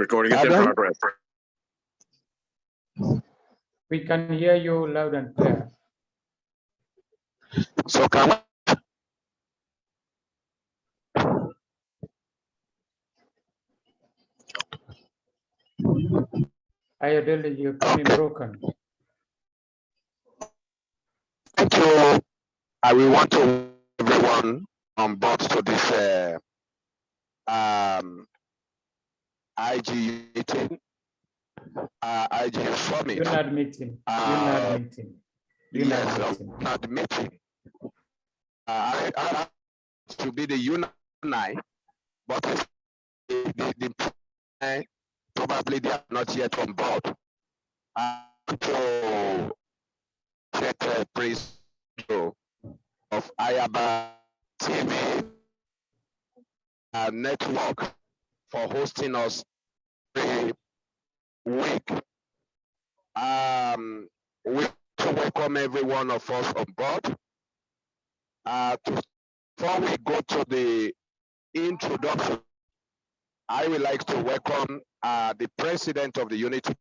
Recording is in progress. We can hear you loud and clear. So can AHIABGA, you're coming broken. thank you. I will want to everyone on board to this IG meeting, IG summit. You're not meeting. You're not meeting. You're Yes, not meeting. not meeting. I to be the unite, but the probably they are not yet on board. To check the praise of AHIABGA-TV network for hosting us every week. We to welcome every one of us on board. Before we go to the introduction, I would like to welcome the president of the Unity.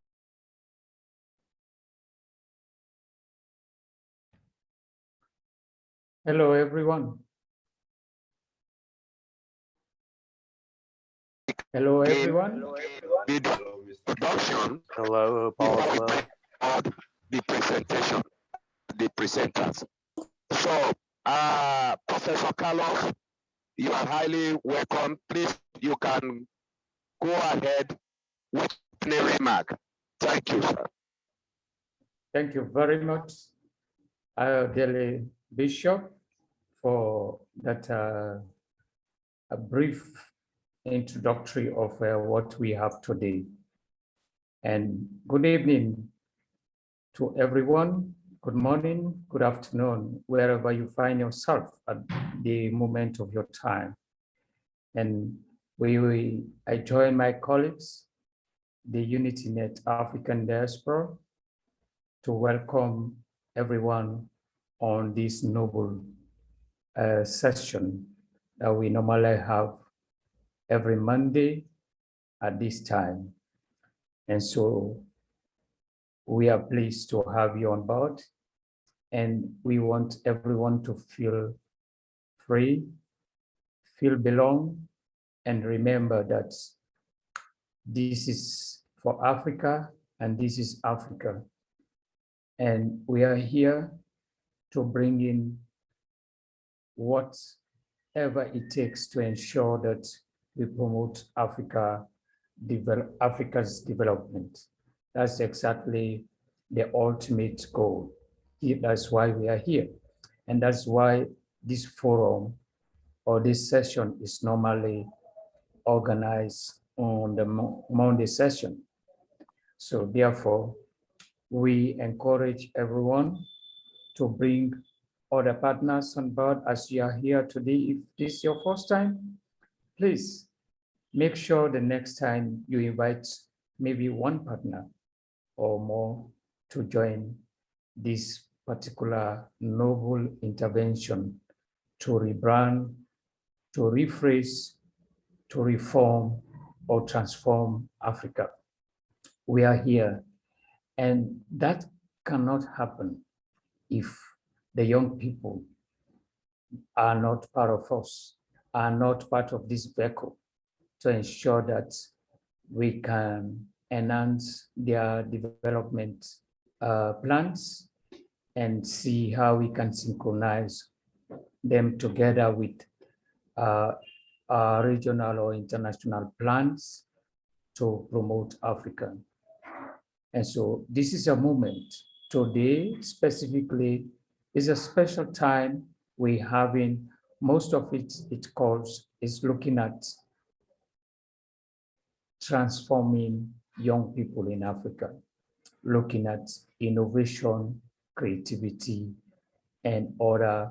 Hello, everyone. Hello, everyone. Introduction. Hello, Paul. The presentation, the presenters. So, Professor Carlos, you are highly welcome. Please, you can go ahead with the remark. Thank you, sir. Thank you very much, AHIABGA Bishop, for that a brief introductory of what we have today. And good evening to everyone. Good morning, good afternoon, wherever you find yourself at the moment of your time. And I join my colleagues, the UnityNet African Diaspora, to welcome everyone on this noble session that we normally have every Monday at this time. And so we are pleased to have you on board, and we want everyone to feel free, feel belong, and remember that this is for Africa and this is Africa. And we are here to bring in whatever it takes to ensure that we promote Africa's development. That's exactly the ultimate goal. That's why we are here. And that's why this forum or this session is normally organized on the Monday session. So therefore, we encourage everyone to bring other partners on board as you are here today. If this is your first time, please make sure the next time you invite maybe one partner or more to join this particular noble intervention to rebrand, to rephrase, to reform or transform Africa. We are here, and that cannot happen if the young people are not part of us, are not part of this vehicle to ensure that we can enhance their development plans and see how we can synchronize them together with regional or international plans to promote Africa. And so this is a moment today specifically is a special time we having. Most of it is looking at transforming young people in Africa, looking at innovation, creativity, and other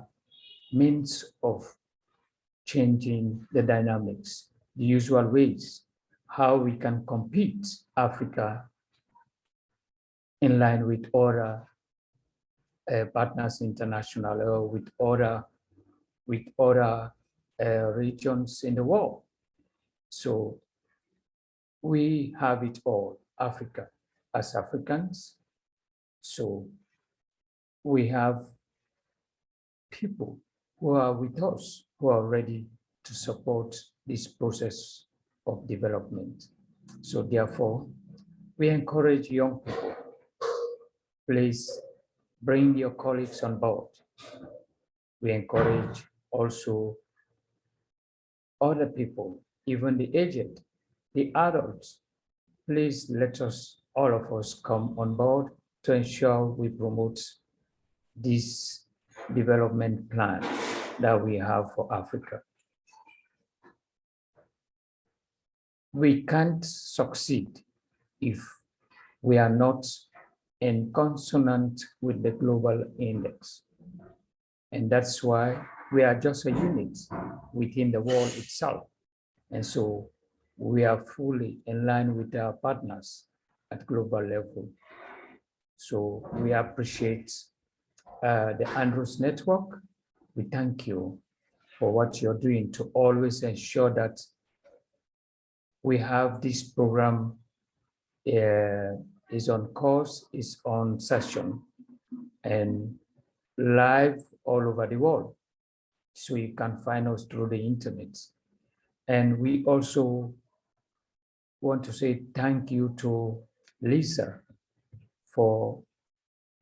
means of changing the dynamics, the usual ways, how we can compete Africa in line with other partners international or with other regions in the world. So we have it all, Africa, as Africans. So we have people who are with us, who are ready to support this process of development. So therefore, we encourage young people, please bring your colleagues on board. We encourage also other people, even the aged, the adults. Please let us, all of us, come on board to ensure we promote this development plan that we have for Africa. We can't succeed if we are not in consonant with the global index. And that's why we are just a unit within the world itself. And so we are fully in line with our partners at global level. So we appreciate the Andrews Network. We thank you for what you're doing to always ensure that we have this program is on course, is on session, and live all over the world. So you can find us through the internet. And we also want to say thank you to Lisa for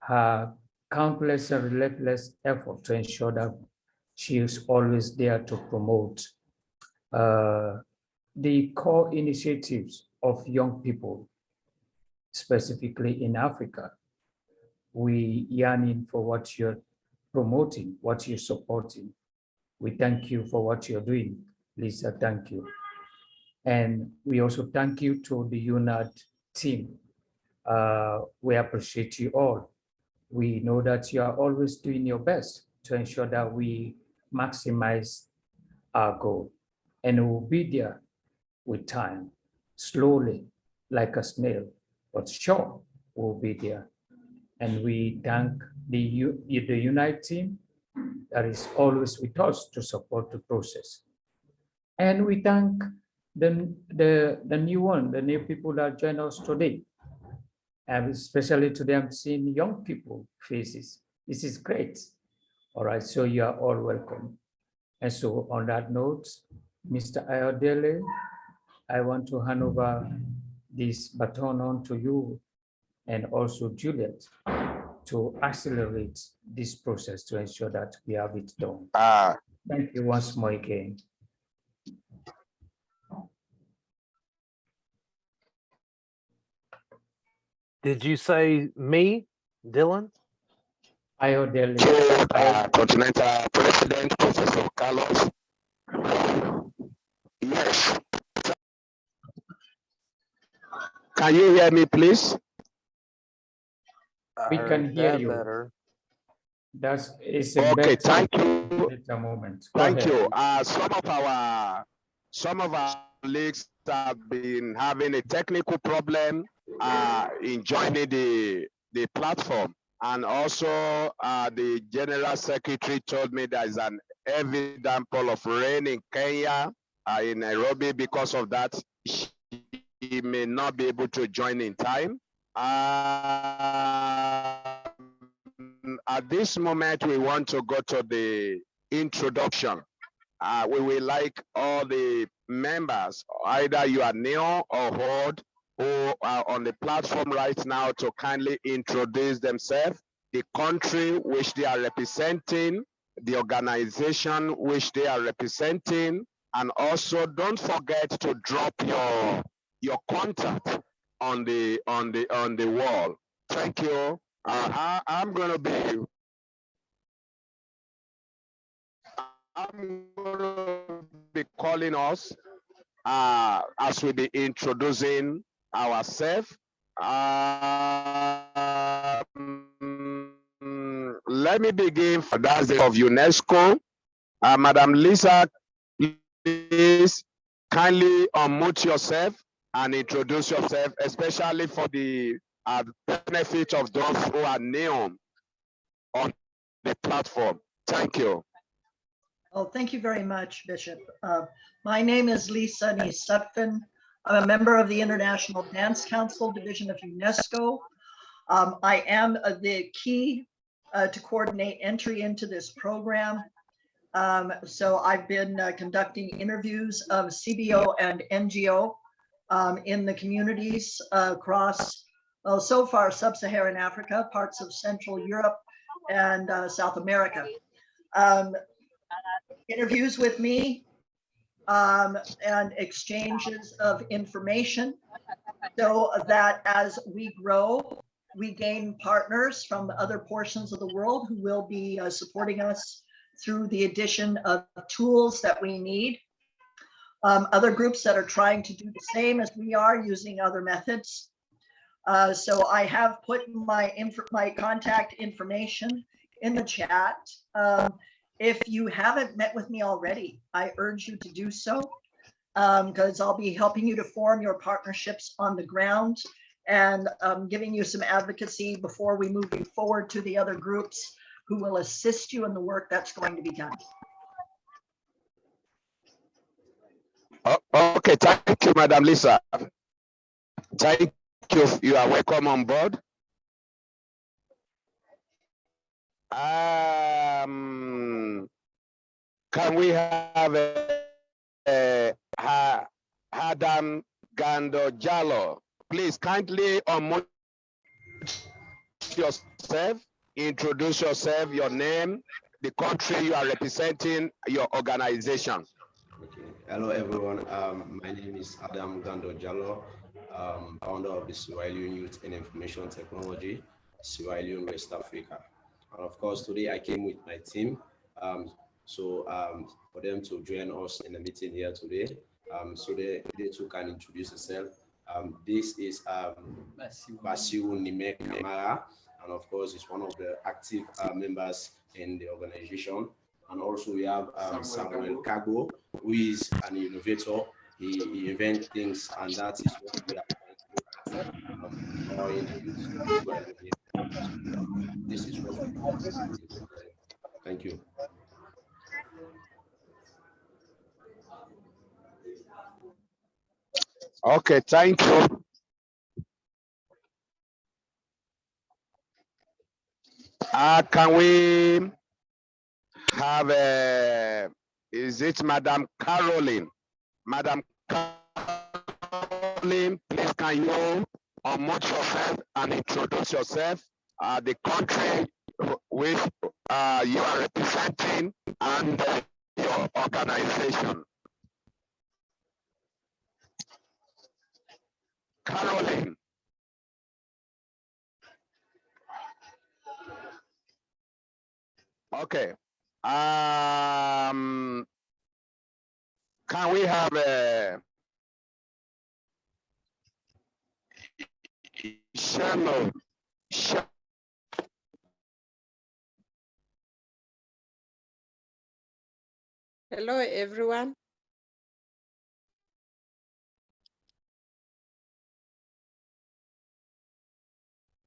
her countless and relentless effort to ensure that she is always there to promote the core initiatives of young people, specifically in Africa. We yearning for what you're promoting, what you're supporting. We thank you for what you're doing, Lisa, thank you. And we also thank you to the UNAT team. We appreciate you all. We know that you are always doing your best to ensure that we maximize our goal. And we'll be there with time, slowly, like a snail, but sure, we'll be there. And we thank the UNITE team that is always with us to support the process. And we thank the new people that join us today. And especially today, I'm seeing young people faces. This is great. All right, so you are all welcome. And so on that note, Mr. Ayodele, I want to hand over this baton on to you and also Juliet to accelerate this process to ensure that we have it done. Thank you once more again. Did you say me, Dylan? Ayodele. Continental President, Professor Carlos. Yes. Can you hear me, please? We can hear you. Better. That's it's Okay, better, thank you. better moment. Thank you. Some of our colleagues have been having a technical problem in joining the platform, and also the General Secretary told me there is an heavy downpour of rain in Kenya, in Nairobi. Because of that, he may not be able to join in time. At this moment, we want to go to the introduction. We will like all the members, either you are new or old, who are on the platform right now, to kindly introduce themselves, the country which they are representing, the organization which they are representing, and also don't forget to drop your contact on the wall. Thank you. I'm gonna be calling us as we be introducing ourselves. Let me begin. That's the of UNESCO. Madam Lisa, please kindly unmute yourself and introduce yourself, especially for the benefit of those who are new on the platform. Thank you. Oh, thank you very much, Bishop. My name is Lisa Nisutphen. I'm a member of the International Dance Council Division of UNESCO. I am the key to coordinate entry into this program. So I've been conducting interviews of CBO and NGO in the communities across, well, so far sub-Saharan Africa, parts of Central Europe and South America. Interviews with me and exchanges of information so that as we grow, we gain partners from other portions of the world who will be supporting us through the addition of tools that we need. Other groups that are trying to do the same as we are using other methods. So I have put my contact information in the chat. If you haven't met with me already, I urge you to do so, because I'll be helping you to form your partnerships on the ground and giving you some advocacy before we move you forward to the other groups who will assist you in the work that's going to be done. Okay, thank you, Madam Lisa. Thank you. You are welcome on board. Can we have AHIABGA-TV? Please kindly unmute yourself, introduce yourself, your name, the country you are representing, your organization. Okay. Hello, everyone. My name is Adam Gando Jallo, founder of the Sierra Leone Youth and Information Technology, Sierra Leone, West Africa. And of course, today I came with my team. For them to join us in the meeting here today, so they too can introduce themselves. This is Basiru Nimek Kamara, and of course, he's one of the active members in the organization. And also we have Samuel Kago, who is an innovator. He invents things, and that is what we are trying to use. This is what we do. Thank you. Okay, thank you. Can we have is it Madam Caroline? Madam Caroline, please can you unmute yourself and introduce yourself, the country which you are representing and your organization. Caroline. Okay. Can we have a Shalom? Hello, everyone.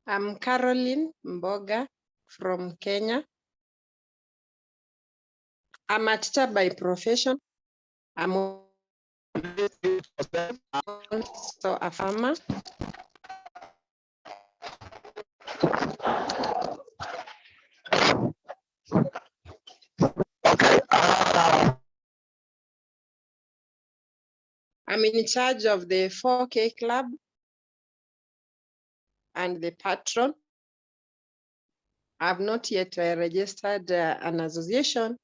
I'm Caroline Mboga from Kenya. I'm a teacher by profession. I'm also a farmer. I'm in charge of the 4K club and the patron. I've not yet registered an association,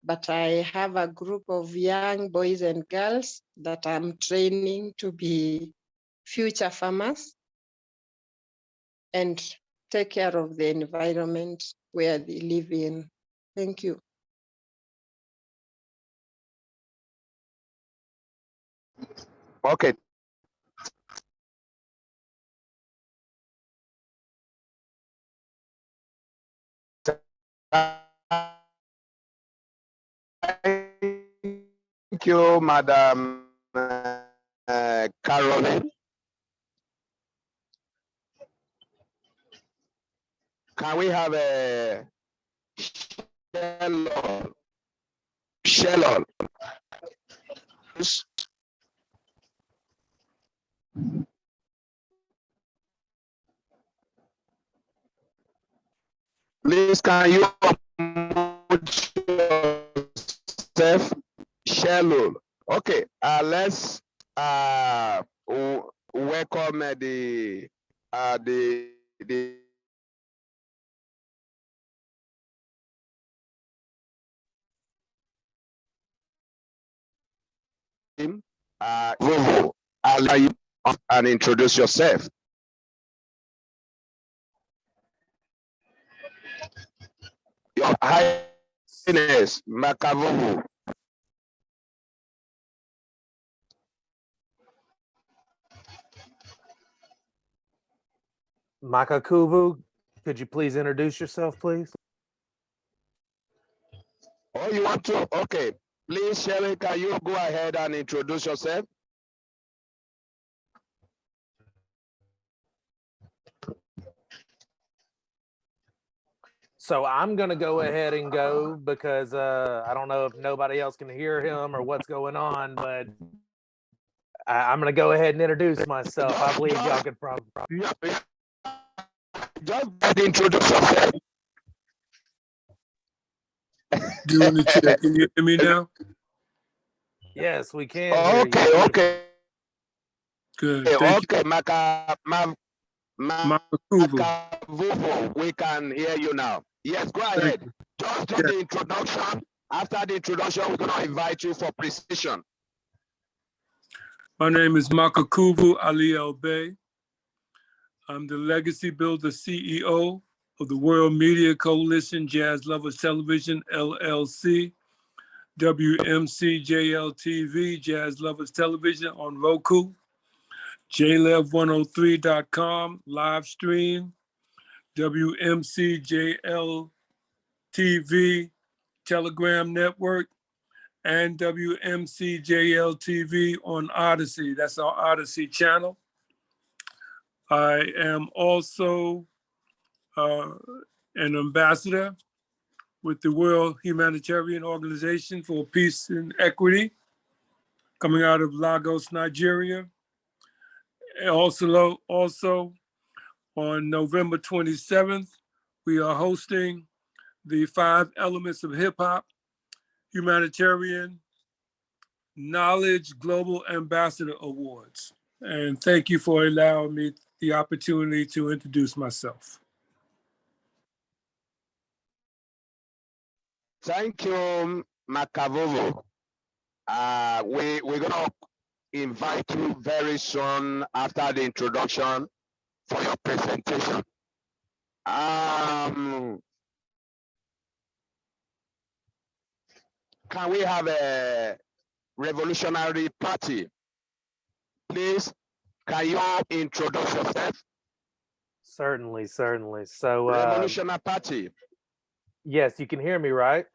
but I have a group of young boys and girls that I'm training to be future farmers and take care of the environment where they live in. Thank you. Okay. Thank you, Madam Caroline. Can we have a Shellon? Please, can you unmute yourself? Shallow. Okay, let's welcome the team. Vovo, I'll allow you and introduce yourself. Your Highness Makavovo. Makakuvu, could you please introduce yourself, please? Oh, you want to? Okay. Please, Sherry, can you go ahead and introduce yourself? So I'm going to go ahead and go because I don't know if nobody else can hear him or what's going on, but I'm going to go ahead and introduce myself. I believe y'all could probably. Just introduce yourself. Doing the check. Can you hear me now? Yes, we can hear Okay, you. okay. Good. Thank Okay, you. Makakuvu. Makavuvu, we can hear you now. Yes, go ahead. you. Just do Yeah. the introduction. After the introduction, we're going to invite you for precision. My name is Makakuvu Ali El Bey. I'm the Legacy Builder CEO of the World Media Coalition Jazz Lovers Television, LLC, WMCJL-TV, Jazz Lovers Television on Roku, jlev103.com, live stream, WMCJL-TV, Telegram Network, and WMCJL-TV on Odyssey. That's our Odyssey channel. I am also an ambassador with the World Humanitarian Organization for Peace and Equity, coming out of Lagos, Nigeria. Also on November 27th, we are hosting the 5 Elements of Hip Hop Humanitarian Knowledge Global Ambassador Awards. And thank you for allowing me the opportunity to introduce myself. Thank you, Makavovo. We're going to invite you very soon after the introduction for your presentation. Can we have a revolutionary party? Please, can you introduce yourself? Certainly, certainly. So, Revolutionary party. yes, you can hear me, right?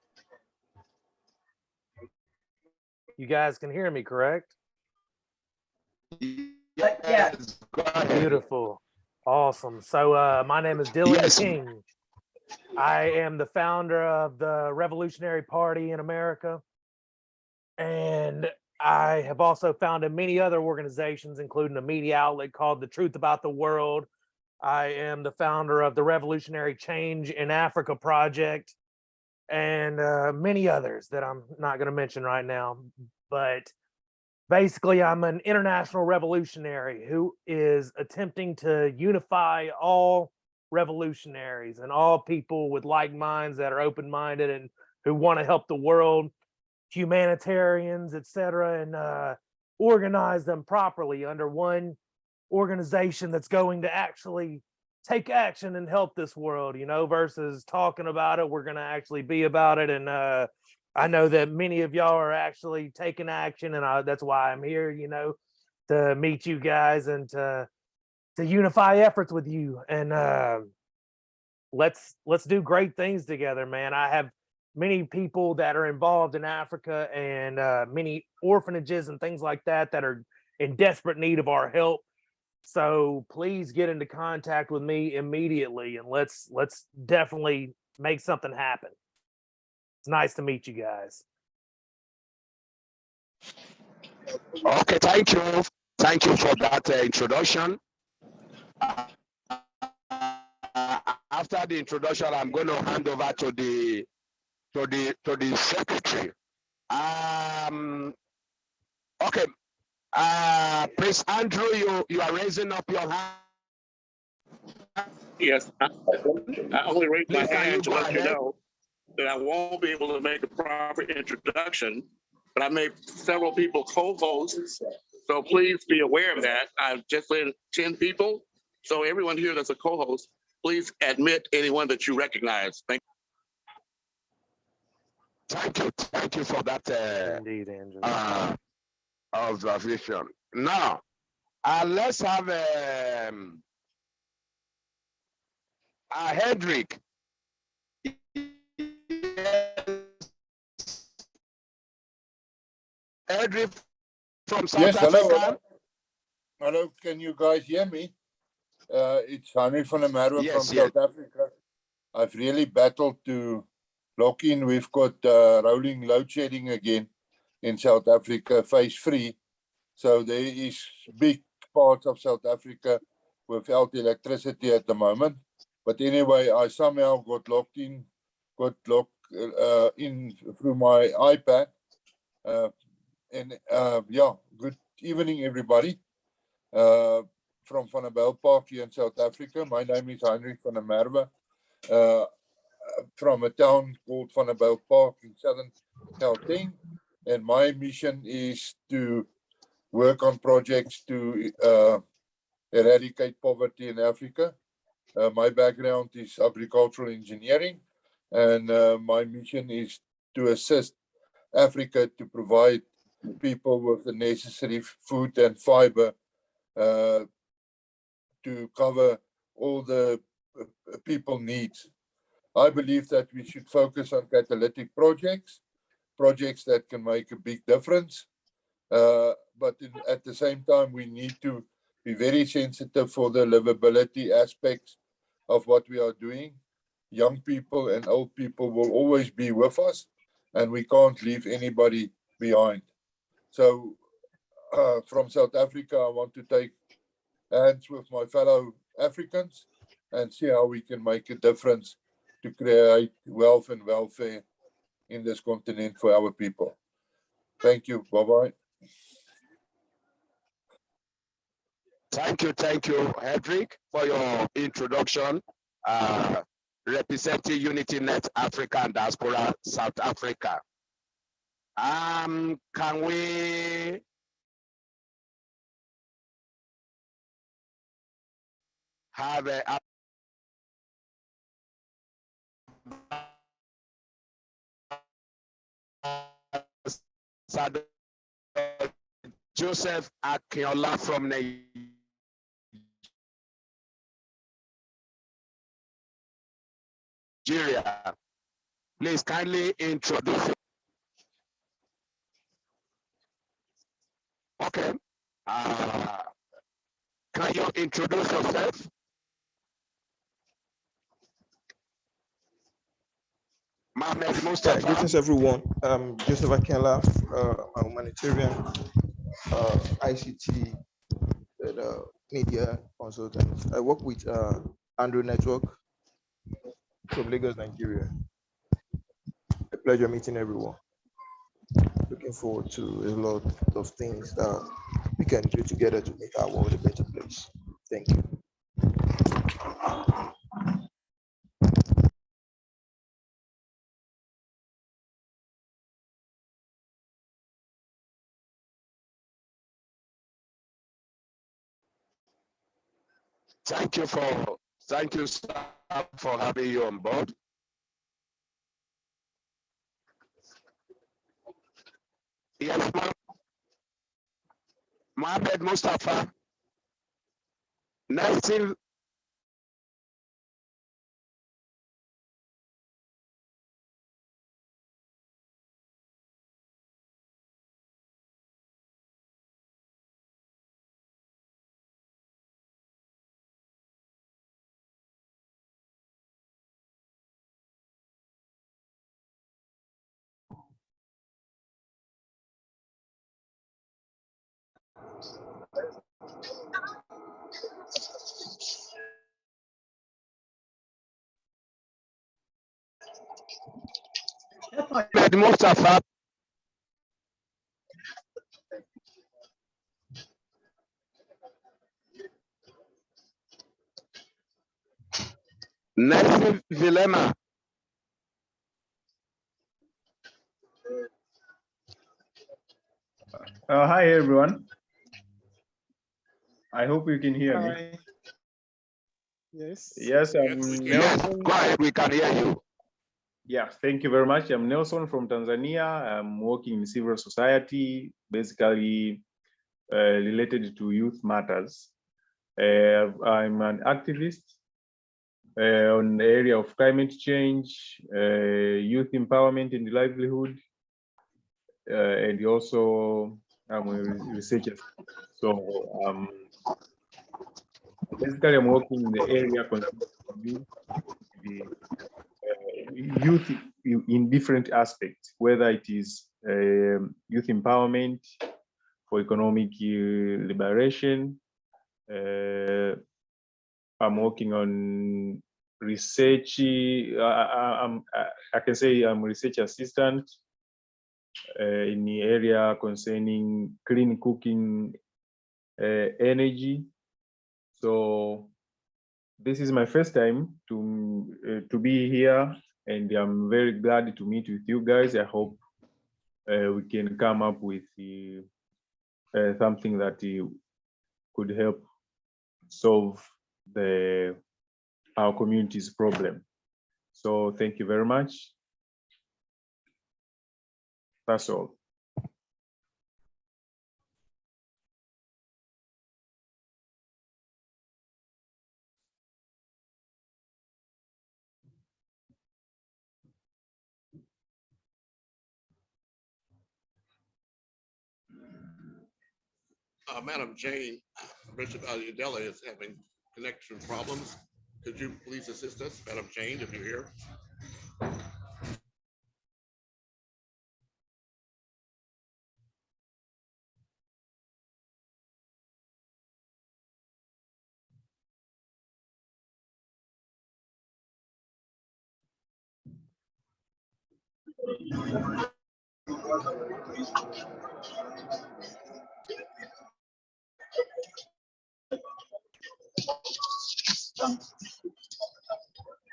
You guys can hear me, correct? Yes, go ahead. Beautiful. Awesome. So my name is Dylan Yes. King. I am the founder of the Revolutionary Party in America. And I have also founded many other organizations, including a media outlet called The Truth About the World. I am the founder of the Revolutionary Change in Africa Project and many others that I'm not going to mention right now. But basically, I'm an international revolutionary who is attempting to unify all revolutionaries and all people with like minds that are open-minded and who want to help the world, humanitarians, etc., and organize them properly under one organization that's going to actually take action and help this world, you know, versus talking about it. We're going to actually be about it. And I know that many of y'all are actually taking action, and that's why I'm here, you know, to meet you guys and to unify efforts with you. And let's do great things together, man. I have many people that are involved in Africa and many orphanages and things like that that are in desperate need of our help. So please get into contact with me immediately, and let's definitely make something happen. It's nice to meet you guys. Okay, thank you. Thank you for that introduction. After the introduction, I'm going to hand over to the secretary. Okay, Prince Andrew, you are raising up your hand. Yes, I only raised my Please, can you hand to go let you ahead? know that I won't be able to make a proper introduction, but I made several people co-hosts. So please be aware of that. I've just let 10 people. So everyone here that's a co-host, please admit anyone that you recognize. Thank you. Thank you for that Indeed, Angela. observation. Now, let's have Hendrik. Hendrik from South Africa. Hello, can you guys hear me? It's Henry van der Merwe from South Africa. I've really battled to lock in. We've got rolling load shedding again in South Africa, phase 3. So there is big parts of South Africa without electricity at the moment. But anyway, I somehow got locked in through my iPad. Yeah, good evening, everybody. From Van der Bijl Park here in South Africa. My name is Heinrich van der Merwe, from a town called Van der Bijl Park in southern Gauteng. And my mission is to work on projects to eradicate poverty in Africa. My background is agricultural engineering, and my mission is to assist Africa to provide people with the necessary food and fiber to cover all the people needs. I believe that we should focus on catalytic projects that can make a big difference. But at the same time, we need to be very sensitive for the livability aspects of what we are doing. Young people and old people will always be with us, and we can't leave anybody behind. So from South Africa, I want to take hands with my fellow Africans and see how we can make a difference to create wealth and welfare in this continent for our people. Thank you. Bye-bye. Thank you, Hendrik, for your introduction. Representing UnityNet Africa and Diaspora South Africa. Can we have a Joseph Akinola from Nigeria? Please kindly introduce. Okay. Can you introduce yourself? Mohammed Mustafa. Greetings, everyone. Joseph Akinola, a humanitarian, ICT, and media consultant. I work with Andrew Network from Lagos, Nigeria. A pleasure meeting everyone. Looking forward to a lot of things that we can do together to make our world a better place. Thank you. Thank you, sir, for having you on board. Yes, Mohammed Mustafa. Nothing. Mustafa. Nelson Vilema. Hi, everyone. I hope you can hear me. Hi. Yes. Yes, I'm Yes, Nelson. go ahead, we can hear you. Yeah, thank you very much. I'm Nelson from Tanzania. I'm working in civil society, basically related to youth matters. I'm an activist on the area of climate change, youth empowerment and livelihood, and also I'm a researcher. So basically, I'm working in the area concerning youth in different aspects, whether it is youth empowerment for economic liberation. I'm working on research. I can say I'm a research assistant in the area concerning clean cooking energy. So this is my first time to be here, and I'm very glad to meet with you guys. I hope we can come up with something that could help solve our community's problem. So thank you very much. That's all. Madam Jane, Bishop Ayodele is having connection problems. Could you please assist us, Madam Jane, if you're here?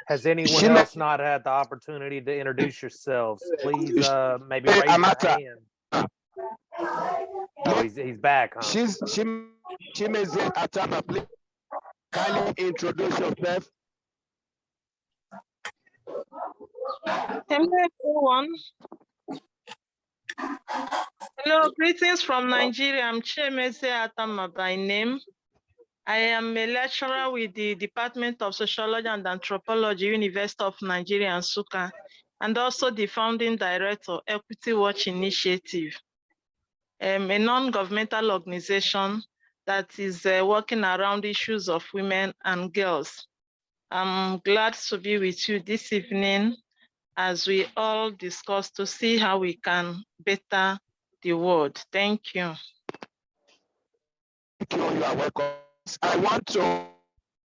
Has anyone else not had the opportunity to introduce yourselves? Please, maybe raise your hand. Oh, he's back, huh? Chimeze Atama, please kindly introduce yourself. Hello, everyone. Hello, greetings from Nigeria. I'm Chimeze Atama by name. I am a lecturer with the Department of Sociology and Anthropology, University of Nigeria, Nsukka, and also the founding director, Equity Watch Initiative, a non-governmental organization that is working around issues of women and girls. I'm glad to be with you this evening as we all discuss to see how we can better the world. Thank you. Thank you, you are welcome. I want to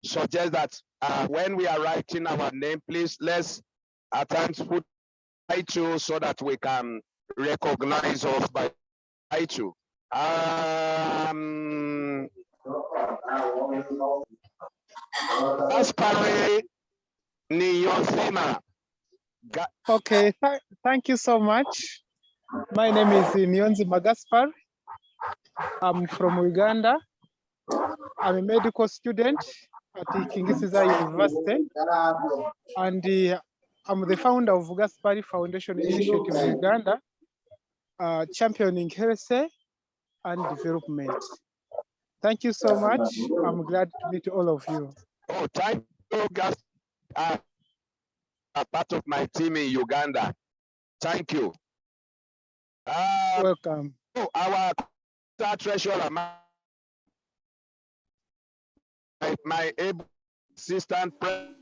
suggest that when we are writing our name, please let's at times put title so that we can recognize us by title. Gaspare Niyonsima. Okay, thank you so much. My name is Niyonzima Gaspar. I'm from Uganda. I'm a medical student at Kingisiza University, and I'm the founder of Gaspari Foundation Initiative Uganda, championing health and development. Thank you so much. I'm glad to meet all of you. Oh, thank you, guys. A part of my team in Uganda. Thank you. Welcome. Oh, our treasurer, my able assistant, can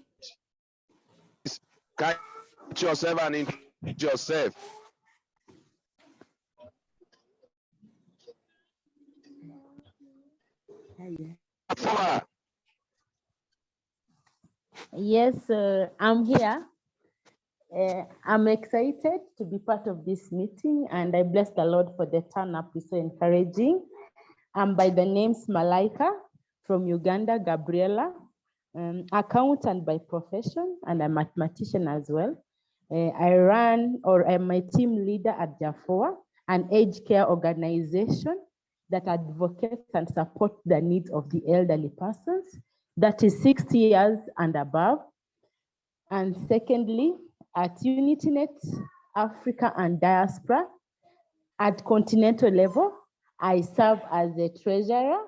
you yourself and introduce yourself. Yes, I'm here. I'm excited to be part of this meeting, and I bless the Lord for the turn up. It's so encouraging. I'm by the name's Malaika from Uganda, Gabriela, accountant by profession, and a mathematician as well. I'm my team leader at Jaffoa, an aged care organization that advocates and supports the needs of the elderly persons, that is 60 years and above. And secondly, at UnityNet, Africa and Diaspora, at continental level, I serve as a treasurer,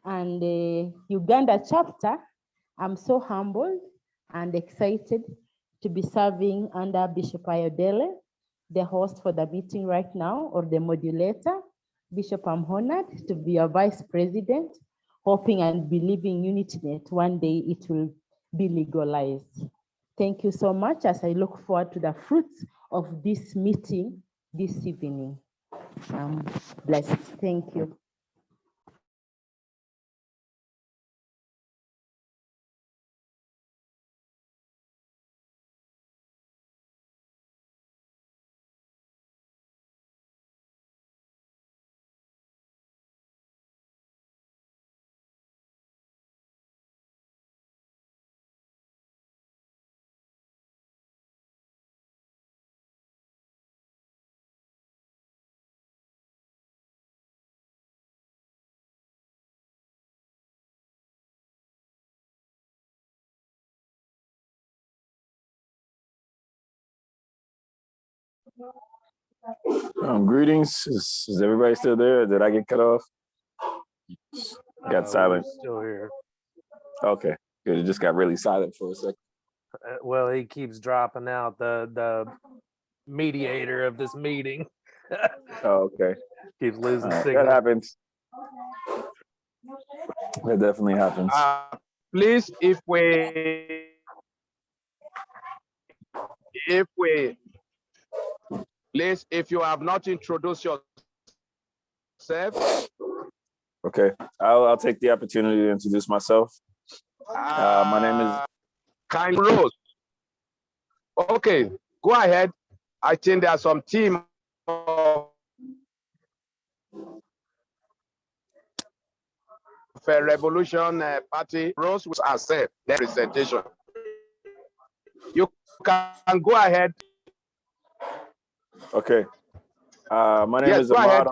and the Uganda chapter, I'm so humbled and excited to be serving under Bishop Ayodele, the host for the meeting right now, or the modulator. Bishop, I'm honored to be your vice president, hoping and believing UnityNet, one day it will be legalized. Thank you so much as I look forward to the fruits of this meeting this evening. I'm blessed. Thank you. Greetings. Is everybody still there? Did I get cut off? Got silent. Still here. Okay, good. It just got really silent for a second. Well, he keeps dropping out, the mediator of this meeting. Oh, okay. Keeps losing That signal. happens. That definitely happens. Please, if you have not introduced yourself. Okay, I'll take the opportunity to introduce myself. My name is Kind Rose. Okay, go ahead. I think there are some team of Revolution Party. Rose will accept the presentation. You can go ahead. okay. My name Yes, is go Ahmad.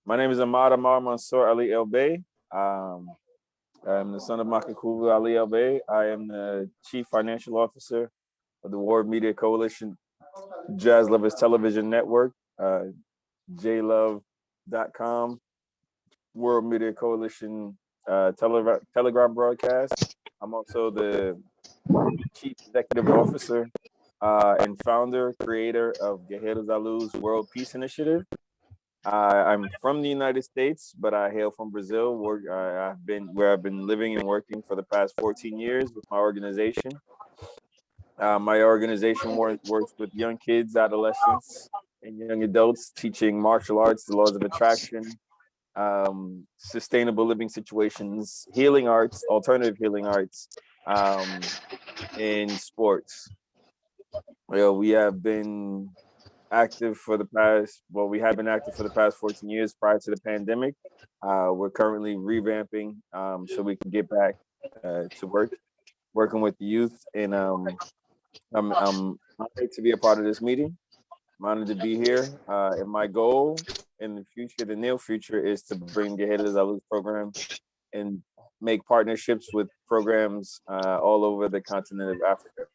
My name is Ahmad Amar Mansour Ali El Bey. I'm the son of Makakubu Ali El Bey. I am the Chief Financial Officer of the World Media Coalition Jazz Lovers Television Network, jlove.com, World Media Coalition Telegram broadcast. I'm also the Chief Executive Officer and founder, creator of Guerreros da Luz World Peace Initiative. I'm from the United States, but I hail from Brazil, where I've been living and working for the past 14 years with my organization. My organization works with young kids, adolescents, and young adults, teaching martial arts, the laws of attraction, sustainable living situations, healing arts, alternative healing arts, and sports. Well, we have been active for the past 14 years prior to the pandemic. We're currently revamping so we can get back to working with the youth. And I'm honored to be a part of this meeting. I'm honored to be here. And my goal in the future, the near future, is to bring the Guerreros da Luz program and make partnerships with programs all over the continent of Africa.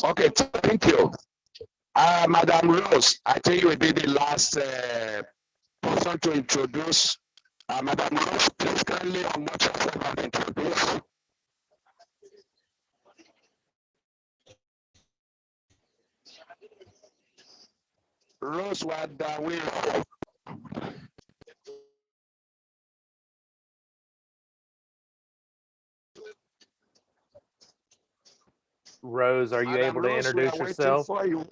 Okay, thank you. Madam Rose, I think you will be the last person to introduce. Madam Rose, please kindly unmute yourself and introduce. Rose, what we Rose, are you Madam able to Rose, we are introduce waiting yourself? for you.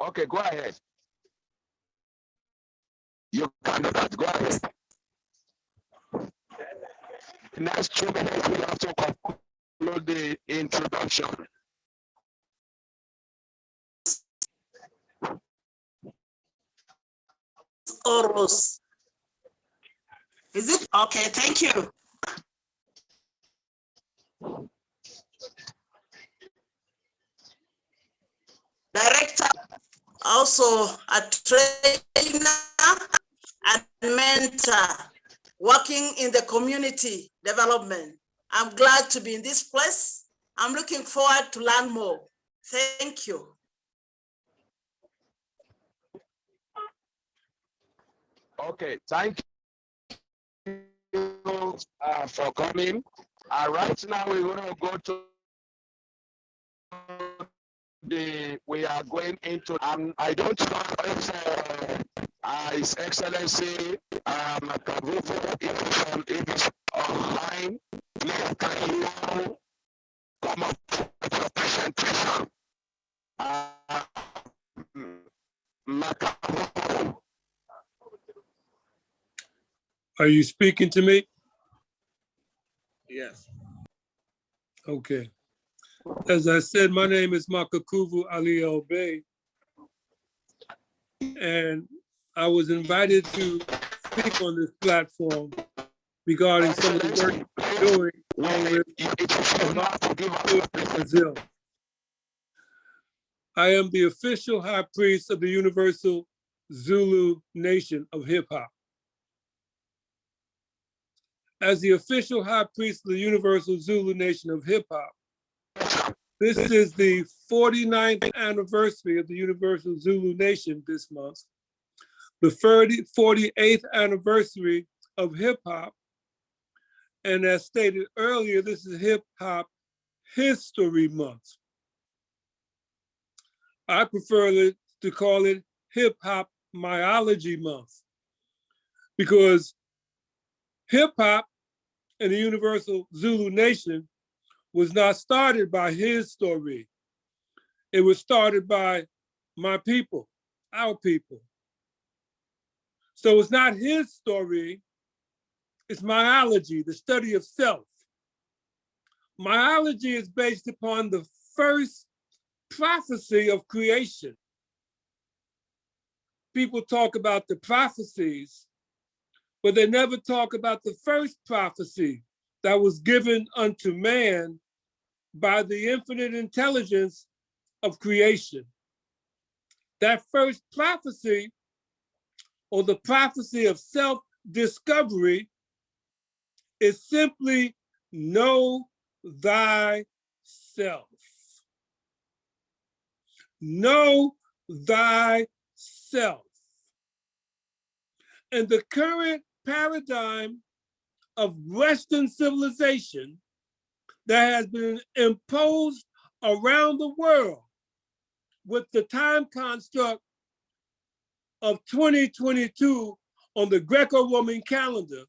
Okay, go ahead. You can do that. Go ahead. Next 2 minutes, we have to conclude the introduction. Oros. Is it? Okay, thank you. Director, also a trainer and mentor working in the community development. I'm glad to be in this place. I'm looking forward to learn more. Thank you. Okay, thank you for coming. Right now, we're going to go to we are going into, I don't know if His Excellency Kavuvu, if it's online, please can you come up with your presentation? Makavuvu. Are you speaking to me? Yes. Okay. As I said, my name is Makakuvu Ali El Bey, and I was invited to speak on this platform regarding some of the work we're doing with Brazil. I am the official high priest of the Universal Zulu Nation of Hip Hop. As the official high priest of the Universal Zulu Nation of Hip Hop, this is the 49th anniversary of the Universal Zulu Nation this month, the 48th anniversary of hip hop, and as stated earlier, this is Hip Hop History Month. I prefer to call it Hip Hop Myology Month, because hip hop and the Universal Zulu Nation was not started by his story. It was started by my people, our people. So it's not his story, it's myology, the study of self. Myology is based upon the first prophecy of creation. People talk about the prophecies, but they never talk about the first prophecy that was given unto man by the infinite intelligence of creation. That first prophecy, or the prophecy of self-discovery, is simply know thyself. Know thyself. And the current paradigm of Western civilization that has been imposed around the world with the time construct of 2022 on the Greco-Roman calendar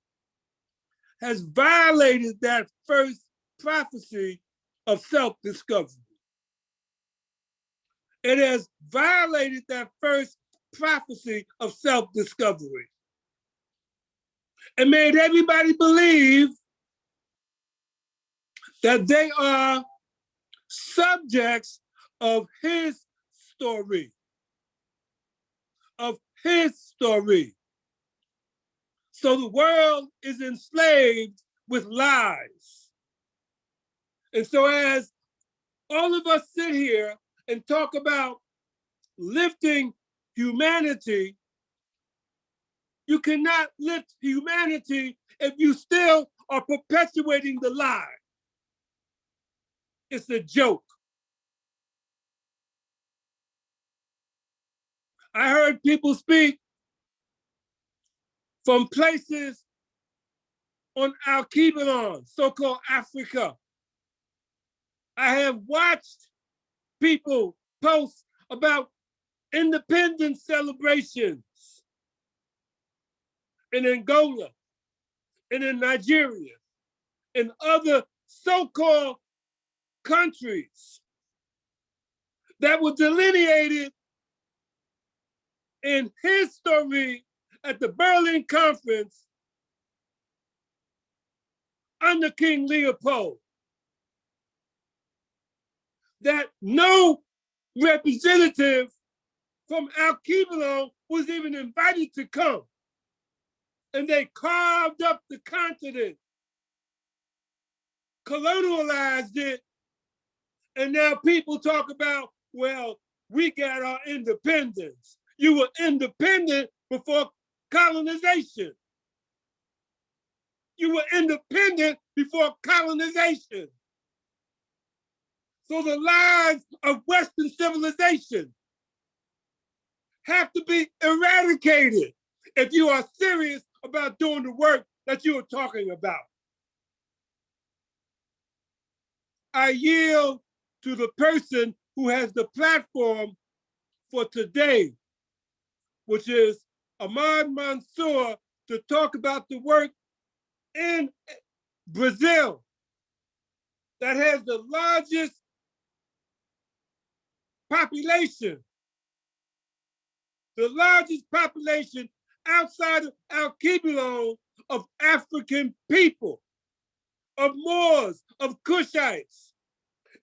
has violated that first prophecy of self-discovery. It has violated that first prophecy of self-discovery and made everybody believe that they are subjects of his story, of his story. So the world is enslaved with lies. And so as all of us sit here and talk about lifting humanity, you cannot lift humanity if you still are perpetuating the lie. It's a joke. I heard people speak from places on Al-Kibalon, so-called Africa. I have watched people post about independence celebrations in Angola and in Nigeria in other so-called countries that were delineated in history at the Berlin Conference under King Leopold, that no representative from Al-Kibalon was even invited to come. And they carved up the continent, colonialized it, and now people talk about, well, we got our independence. You were independent before colonization. You were independent before colonization. So the lies of Western civilization have to be eradicated if you are serious about doing the work that you are talking about. I yield to the person who has the platform for today, which is Ahmad Mansour, to talk about the work in Brazil that has the largest population, outside of Al-Kibalon of African people, of Moors, of Cushites.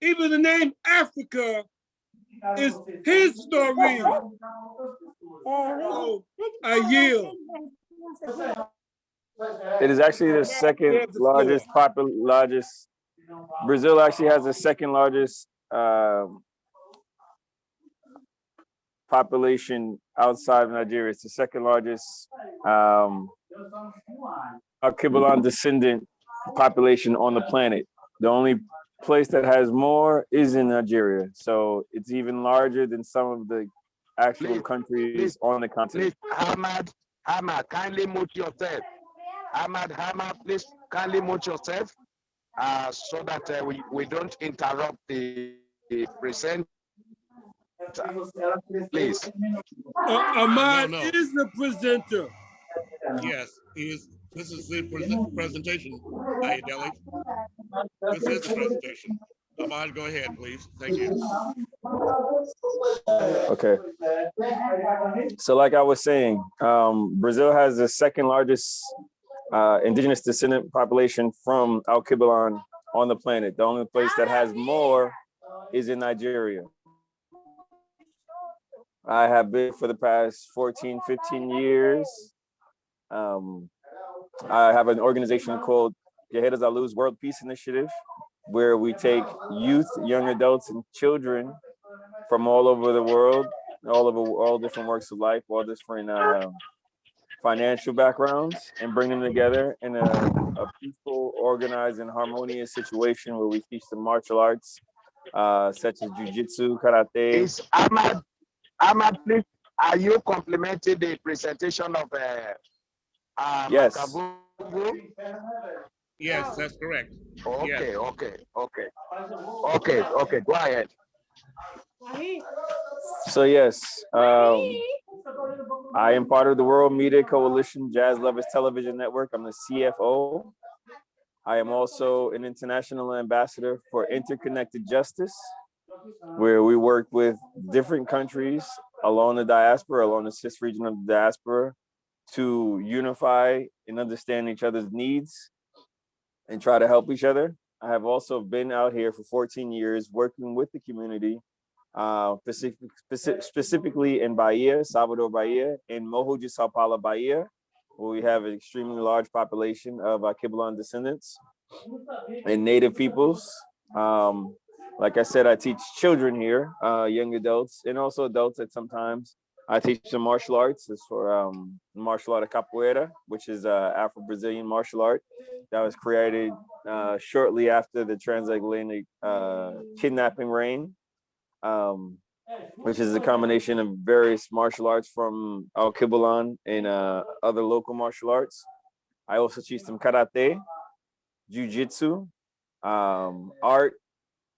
Even the name Africa is his story. So I yield. It is actually the second largest Brazil actually has the second largest population outside of Nigeria. It's the second largest Al-Kibalon descendant population on the planet. The only place that has more is in Nigeria. So it's even larger than some of the actual countries on the continent. Please, Ahmad, kindly mute yourself. Ahmad, please kindly mute yourself so that we don't interrupt the presenter. Please. Ahmad is the presenter. Yes, this is the presentation, Ayodele. This is the presentation. Ahmad, go ahead, please. Thank you. Okay. So like I was saying, Brazil has the second largest indigenous descendant population from Al-Kibalon on the planet. The only place that has more is in Nigeria. I have been for the past 14, 15 years. I have an organization called Guerreiros à Luz World Peace Initiative, where we take youth, young adults, and children from all over the world, all different works of life, all different financial backgrounds, and bring them together in a peaceful, organized, and harmonious situation where we teach them martial arts, such as jiu-jitsu, karate. Is Ahmad, please, are you complimenting the presentation of Yes. Makavuvu? Yes, that's correct. Okay, yes. Okay, go ahead. So yes, I am part of the World Media Coalition Jazz Lovers Television Network. I'm the CFO. I am also an international ambassador for Interconnected Justice, where we work with different countries along the diaspora, along the CIS region of the diaspora, to unify and understand each other's needs and try to help each other. I have also been out here for 14 years working with the community, specifically in Bahia, Salvador Bahia, in Mojo de Sao Paulo, Bahia, where we have an extremely large population of Kibalon descendants and native peoples. Like I said, I teach children here, young adults, and also adults at sometimes. I teach some martial arts. It's for martial art of capoeira, which is Afro-Brazilian martial art that was created shortly after the transatlantic kidnapping reign, which is a combination of various martial arts from Al-Kibalon and other local martial arts. I also teach them karate, jiu-jitsu, art,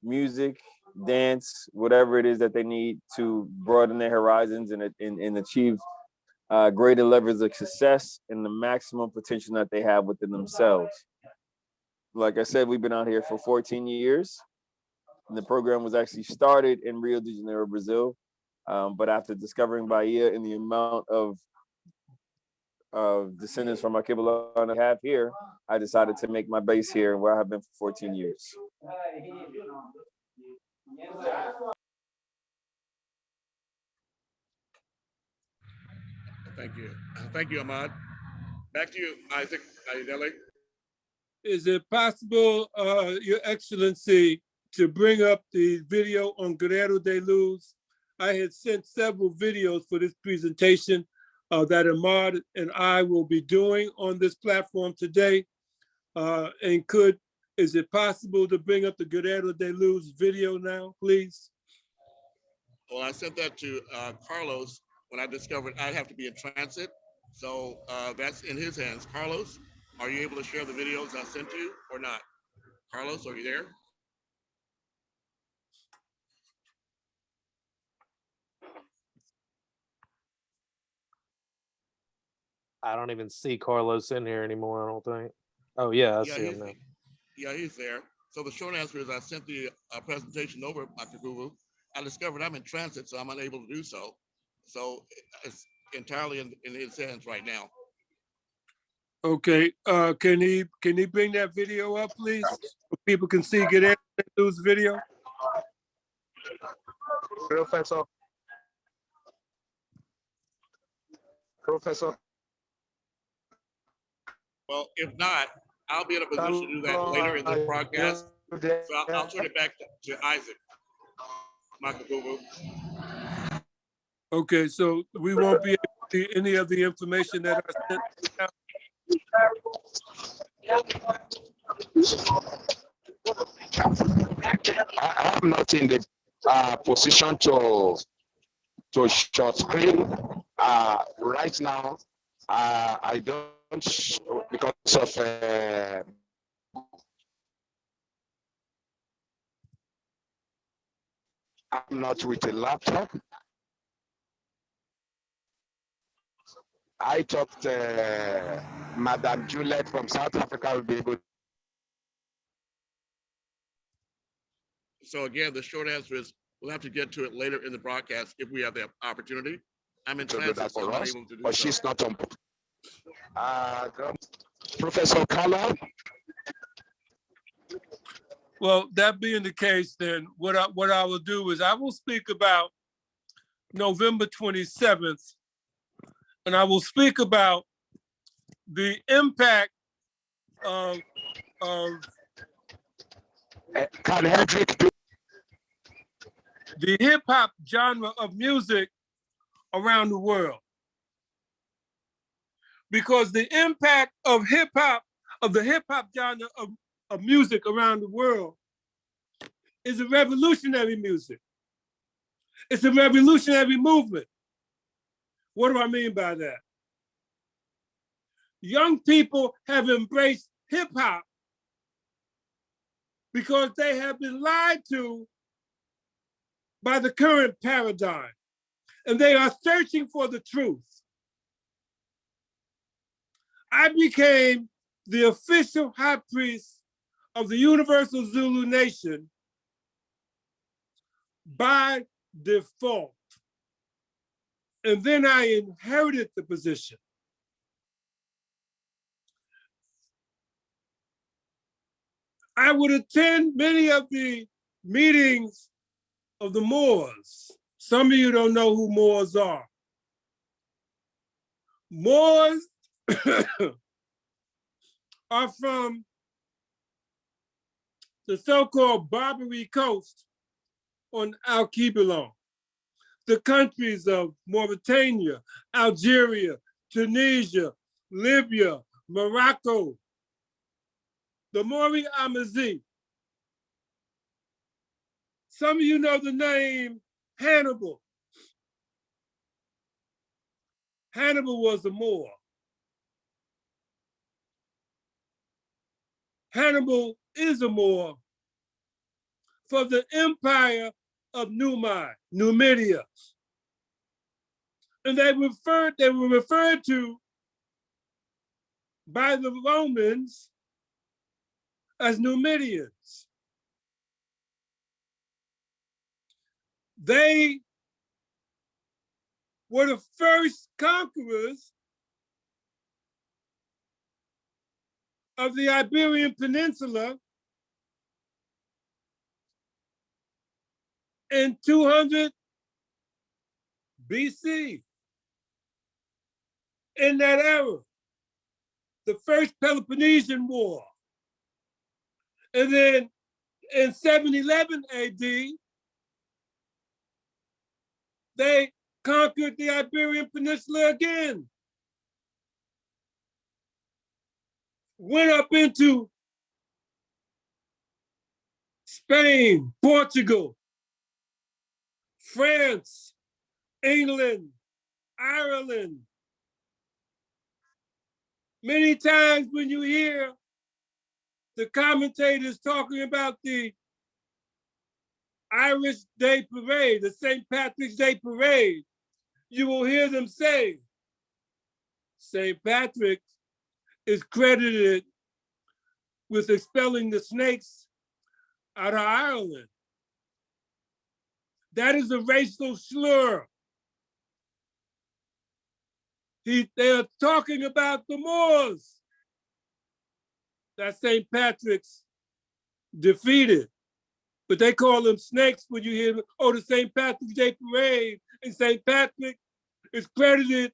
music, dance, whatever it is that they need to broaden their horizons and achieve greater levels of success and the maximum potential that they have within themselves. like I said, we've been out here for 14 years. And the program was actually started in Rio de Janeiro, Brazil. But after discovering Bahia and the amount of descendants from Akibala I have here, I decided to make my base here where I have been for 14 years. Thank you. Thank you, Ahmad. Back to you, Isaac Ayodele. Is it possible, Your Excellency, to bring up the video on Guerrero de Luz? I had sent several videos for this presentation that Ahmad and I will be doing on this platform today. And is it possible to bring up the Guerrero de Luz video now, please? Well, I sent that to Carlos when I discovered I'd have to be in transit. So that's in his hands. Carlos, are you able to share the videos I sent you or not? Carlos, are you there? I don't even see Carlos in here anymore, I don't think. Oh, yeah, I see him now. Yeah, he's there. So the short answer is I sent the presentation over, Dr. Kubu. I discovered I'm in transit, so I'm unable to do so. So it's entirely in his hands right now. Okay, can he bring that video up, please? So people can see Guerrero de Luz video. Professor. Well, if not, I'll be in a position to do that later in the broadcast. So I'll turn it back to Isaac. Makabubu. Okay, so we won't be able to see any of the information that I sent out. I'm not in the position to short screen right now. I don't, because of I'm not with a laptop. I talked Madam Juliet from South Africa will be able. So again, the short answer is we'll have to get to it later in the broadcast if we have the opportunity. I'm in transit, so I'm not able to do but so. She's not on. Professor Carla. Well, that being the case, then what I will do is I will speak about November 27th, and I will speak about the impact of Can Hendrik do the hip hop genre of music around the world. Because the impact of hip hop, of the hip hop genre of music around the world is a revolutionary music. It's a revolutionary movement. What do I mean by that? Young people have embraced hip hop because they have been lied to by the current paradigm, and they are searching for the truth. I became the official high priest of the Universal Zulu Nation by default. And then I inherited the position. I would attend many of the meetings of the Moors. Some of you don't know who Moors are. Moors are from the so-called Barbary Coast on Al-Kibilon, the countries of Mauritania, Algeria, Tunisia, Libya, Morocco, the Mori Amazi. Some of you know the name Hannibal. Hannibal was a Moor. Hannibal is a Moor for the empire of Numidia. And they were referred to by the Romans as Numidians. They were the first conquerors of the Iberian Peninsula in 200 BC. In that era, the first Peloponnesian War. And then in 711 AD, they conquered the Iberian Peninsula again. Went up into Spain, Portugal, France, England, Ireland. Many times when you hear the commentators talking about the Irish Day Parade, the St. Patrick's Day Parade, you will hear them say, St. Patrick is credited with expelling the snakes out of Ireland. That is a racial slur. They are talking about the Moors that St. Patrick's defeated. But they call them snakes when you hear, oh, the St. Patrick's Day Parade, and St. Patrick is credited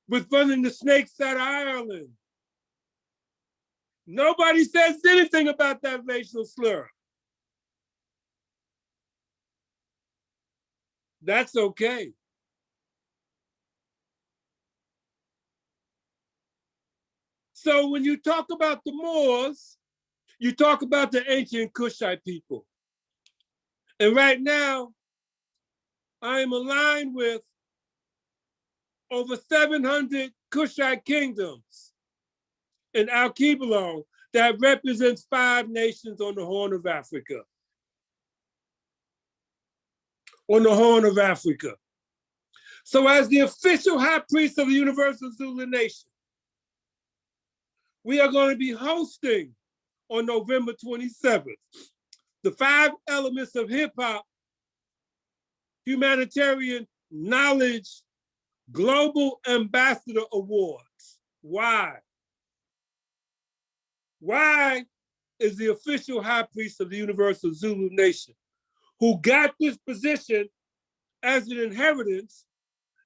with running the snakes out of Ireland. Nobody says anything about that racial slur. That's okay. So when you talk about the Moors, you talk about the ancient Kushite people. And right now, I am aligned with over 700 Kushite kingdoms in Al-Kibalon that represents 5 nations on the Horn of Africa. On the Horn of Africa. So as the official high priest of the Universal Zulu Nation, we are going to be hosting on November 27th, the 5 Elements of Hip Hop Humanitarian Knowledge Global Ambassador Awards. Why? Why is the official high priest of the Universal Zulu Nation, who got this position as an inheritance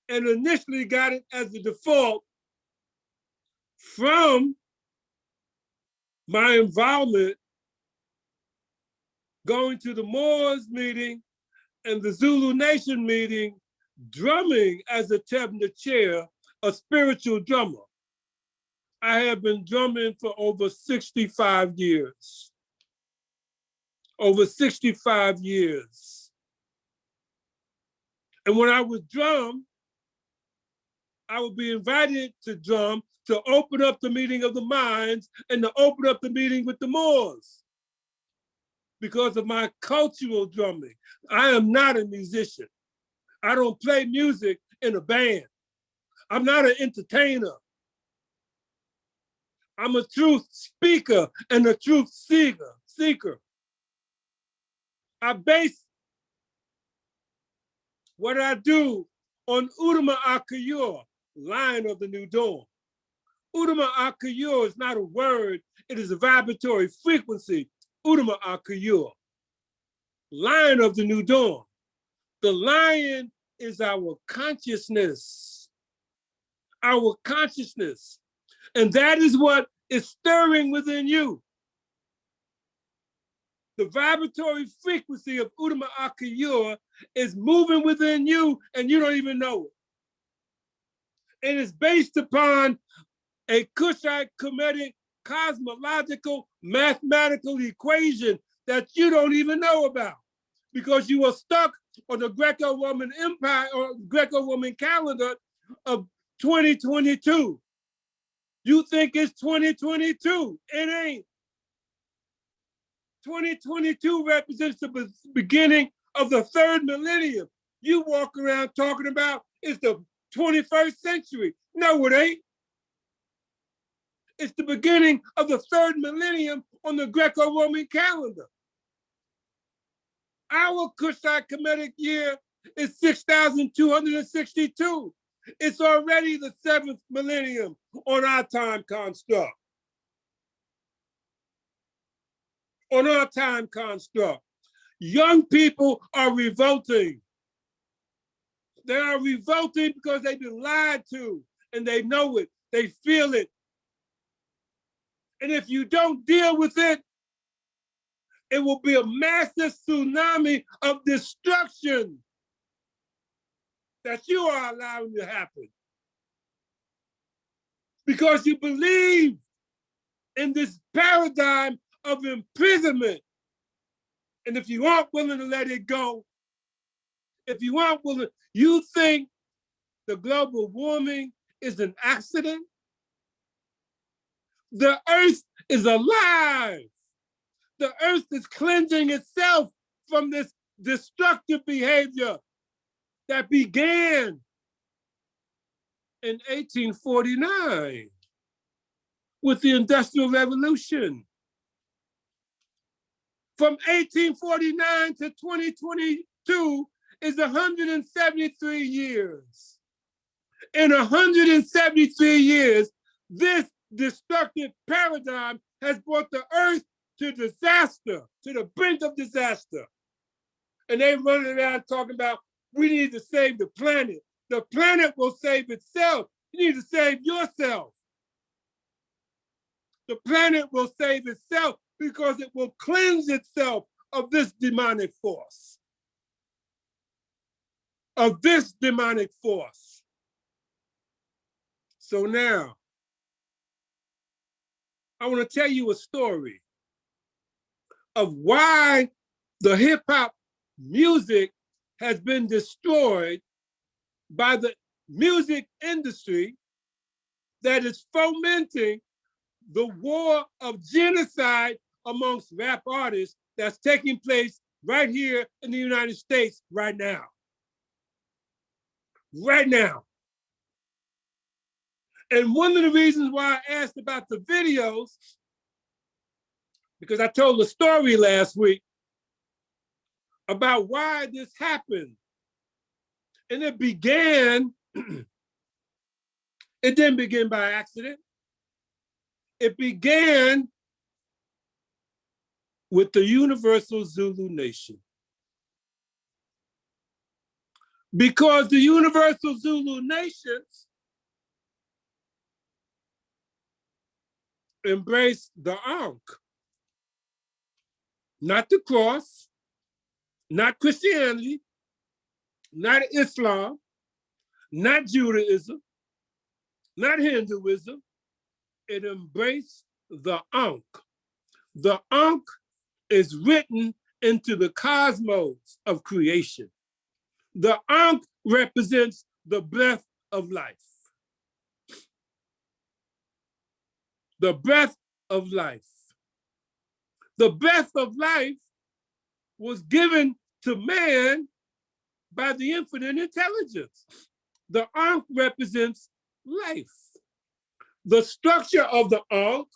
and initially got it as a default from my involvement going to the Moors meeting and the Zulu Nation meeting, drumming as a Tebna chair, a spiritual drummer. I have been drumming for over 65 years. Over 65 years. And when I would drum, I would be invited to drum to open up the meeting of the minds and to open up the meeting with the Moors because of my cultural drumming. I am not a musician. I don't play music in a band. I'm not an entertainer. I'm a truth speaker and a truth seeker. I base what I do on Udama Akayur, Lion of the New Dawn. Udama Akayur is not a word, it is a vibratory frequency. Udama Akayur, Lion of the New Dawn. The lion is our consciousness. Our consciousness. And that is what is stirring within you. The vibratory frequency of Udama Akayur is moving within you and you don't even know it. And it's based upon a Kushite Kemetic cosmological mathematical equation that you don't even know about because you were stuck on the Greco-Roman Empire or Greco-Roman calendar of 2022. You think it's 2022, it ain't. 2022 represents the beginning of the 3rd millennium. You walk around talking about it's the 21st century. No, it ain't. It's the beginning of the third millennium on the Greco-Roman calendar. Our Kushite Kemetic year is 6,262. It's already the seventh millennium on our time construct. On our time construct. Young people are revolting. They are revolting because they've been lied to, and they know it, they feel it. And if you don't deal with it, it will be a massive tsunami of destruction that you are allowing to happen. Because you believe in this paradigm of imprisonment. And if you aren't willing to let it go, if you aren't willing, you think the global warming is an accident? The earth is alive. The earth is cleansing itself from this destructive behavior that began in 1849 with the Industrial Revolution. From 1849 to 2022 is 173 years. In 173 years, this destructive paradigm has brought the earth to disaster, to the brink of disaster. And they running around talking about, we need to save the planet. The planet will save itself. You need to save yourself. The planet will save itself because it will cleanse itself of this demonic force. Of this demonic force. So now, I want to tell you a story of why the hip hop music has been destroyed by the music industry that is fomenting the war of genocide amongst rap artists that's taking place right here in the United States right now. Right now. And one of the reasons why I asked about the videos, because I told a story last week about why this happened. And it began, it didn't begin by accident. It began with the Universal Zulu Nation. Because the Universal Zulu Nations embraced the Ankh, not the cross, not Christianity, not Islam, not Judaism, not Hinduism. It embraced the Ankh. The Ankh is written into the cosmos of creation. The Ankh represents the breath of life. The breath of life. The breath of life was given to man by the infinite intelligence. The Ankh represents life. The structure of the Ankh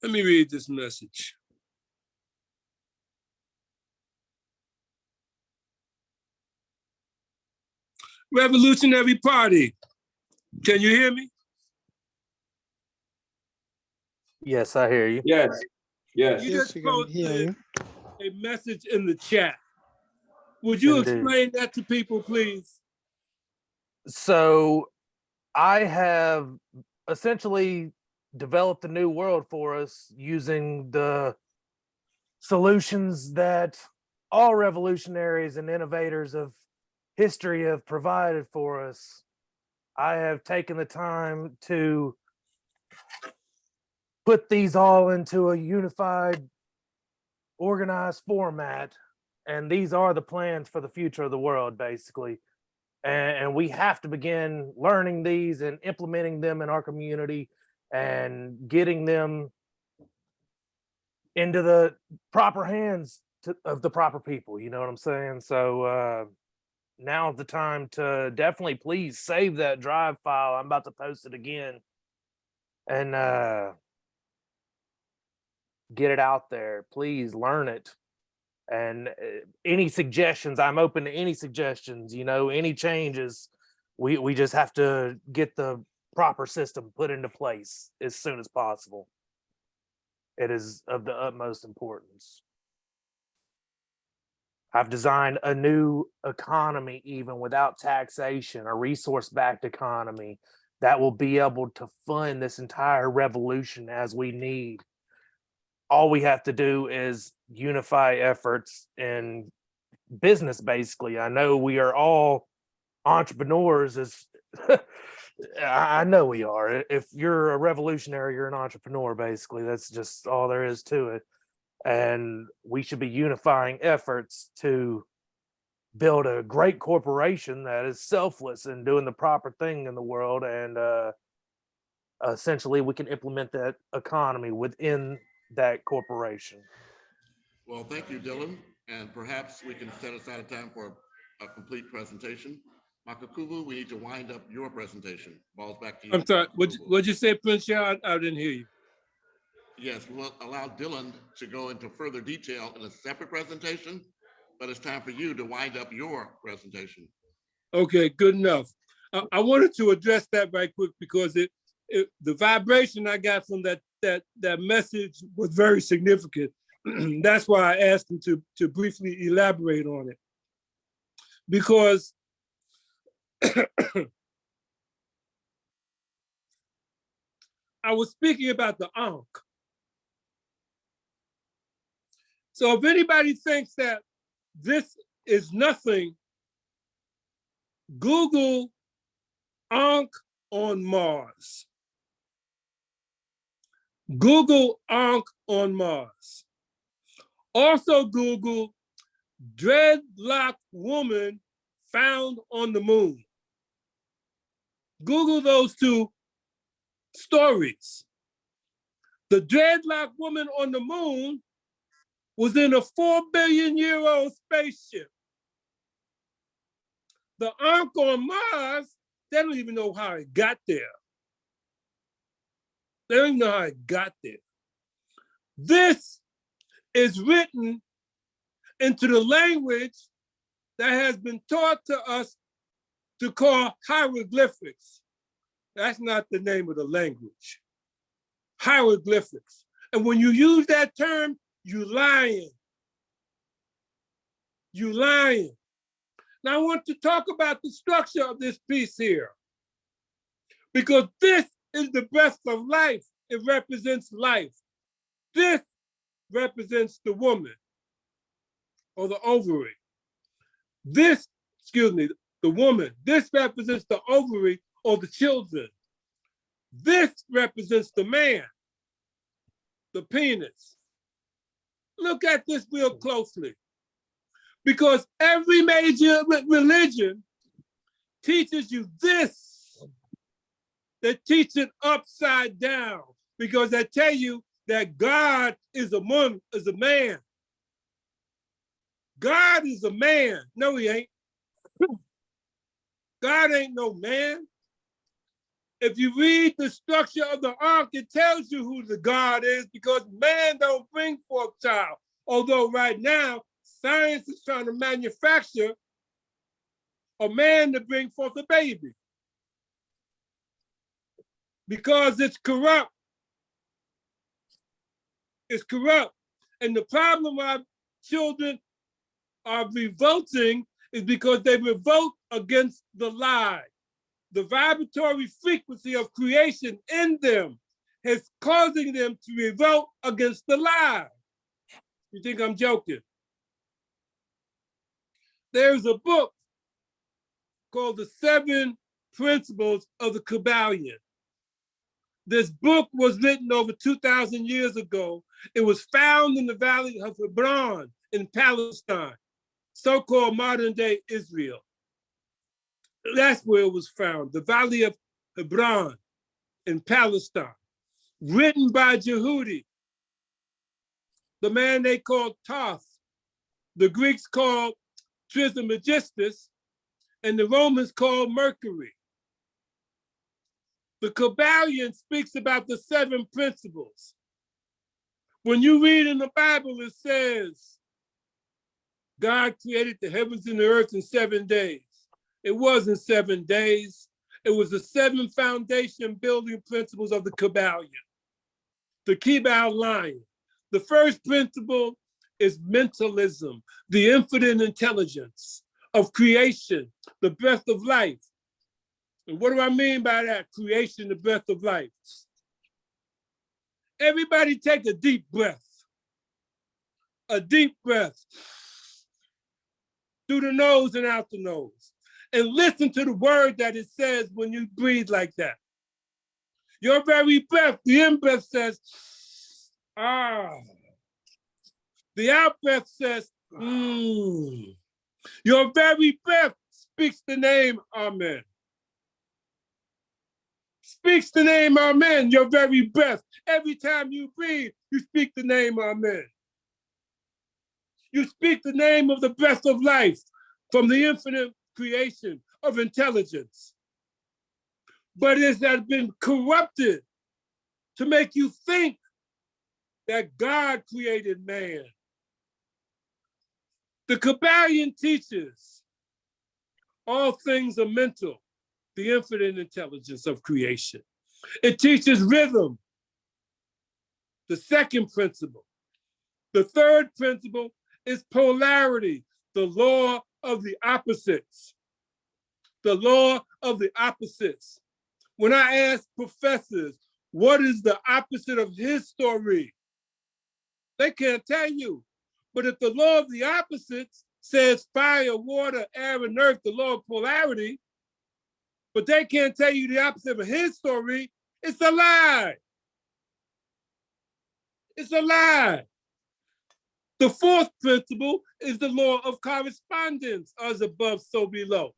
let me read this message. Revolutionary Party. Can you hear me? Yes, I hear you. Yes, yes. You Yes, just we can hear posted you. a message in the chat. Would you Indeed. explain that to people, please? So I have essentially developed a new world for us using the solutions that all revolutionaries and innovators of history have provided for us. I have taken the time to put these all into a unified, organized format, and these are the plans for the future of the world, basically. And we have to begin learning these and implementing them in our community and getting them into the proper hands of the proper people. You know what I'm saying? So now's the time to definitely please save that drive file. I'm about to post it again and get it out there. Please learn it. And any suggestions, I'm open to any suggestions, you know, any changes. We just have to get the proper system put into place as soon as possible. It is of the utmost importance. I've designed a new economy, even without taxation, a resource-backed economy that will be able to fund this entire revolution as we need. All we have to do is unify efforts in business, basically. I know we are all entrepreneurs. I know we are. If you're a revolutionary, you're an entrepreneur, basically. That's just all there is to it. And we should be unifying efforts to build a great corporation that is selfless and doing the proper thing in the world. And essentially, we can implement that economy within that corporation. Well, thank you, Dylan. And perhaps we can set aside a time for a complete presentation. Makakuvu, we need to wind up your presentation. Ball's back to you. I'm sorry, what'd you say, Prince Charles? I didn't hear you. Yes, we'll allow Dylan to go into further detail in a separate presentation, but it's time for you to wind up your presentation. Okay, good enough. I wanted to address that right quick because the vibration I got from that message was very significant. That's why I asked him to briefly elaborate on it. Because I was speaking about the Ankh. So if anybody thinks that this is nothing, Google Ankh on Mars. Google Ankh on Mars. Also Google dreadlock woman found on the moon. Google those two stories. The dreadlock woman on the moon was in a 4 billion year old spaceship. The Ankh on Mars, they don't even know how it got there. They don't even know how it got there. This is written into the language that has been taught to us to call hieroglyphics. That's not the name of the language. Hieroglyphics. And when you use that term, you lying. You lying. Now I want to talk about the structure of this piece here, because this is the breath of life. It represents life. This represents the woman or the ovary. This, the woman. This represents the ovary or the children. This represents the man, the penis. Look at this real closely, because every major religion teaches you this. They teach it upside down because they tell you that God is a man. God is a man. No, he ain't. God ain't no man. If you read the structure of the ark, it tells you who the God is, because man don't bring forth child. Although right now, science is trying to manufacture a man to bring forth a baby, because it's corrupt. It's corrupt. And the problem why children are revolting is because they revolt against the lie. The vibratory frequency of creation in them is causing them to revolt against the lie. You think I'm joking? There's a book called The 7 Principles of the Kabbalion. This book was written over 2,000 years ago. It was found in the Valley of Hebron in Palestine, so-called modern-day Israel. That's where it was found, the Valley of Hebron in Palestine, written by Jehudi, the man they called Toth, the Greeks called Trismegistus, and the Romans called Mercury. The Kabbalion speaks about the 7 principles. When you read in the Bible, it says, God created the heavens and the earth in 7 days. It wasn't 7 days. It was the 7 foundation building principles of the Kabbalion. The Kabbalion. The first principle is mentalism, the infinite intelligence of creation, the breath of life. And what do I mean by that? Creation, the breath of life. Everybody take a deep breath. A deep breath. Through the nose and out the nose. And listen to the word that it says when you breathe like that. Your very breath, the in-breath says, ah. The out-breath says, Your very breath speaks the name, amen. Speaks the name, amen, your very breath. Every time you breathe, you speak the name, amen. You speak the name of the breath of life from the infinite creation of intelligence. But it has been corrupted to make you think that God created man. The Kabbalion teaches all things are mental, the infinite intelligence of creation. It teaches rhythm, the second principle. The third principle is polarity, the law of the opposites. The law of the opposites. When I ask professors, what is the opposite of history? They can't tell you. But if the law of the opposites says fire, water, air, and earth, the law of polarity, but they can't tell you the opposite of history, it's a lie. It's a lie. The fourth principle is the law of correspondence, as above, so below.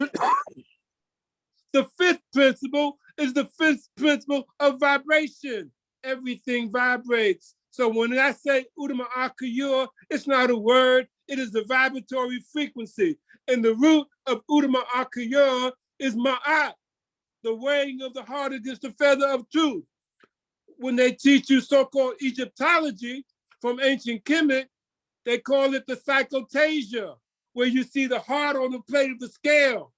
The fifth principle is the fifth principle of vibration. Everything vibrates. So when I say Udama Akayur, it's not a word, it is a vibratory frequency. And the root of Udama Akayur is Ma'at, the weighing of the heart against the feather of truth. When they teach you so-called Egyptology from ancient Kemet, they call it the psychotasia, where you see the heart on the plate of the scale,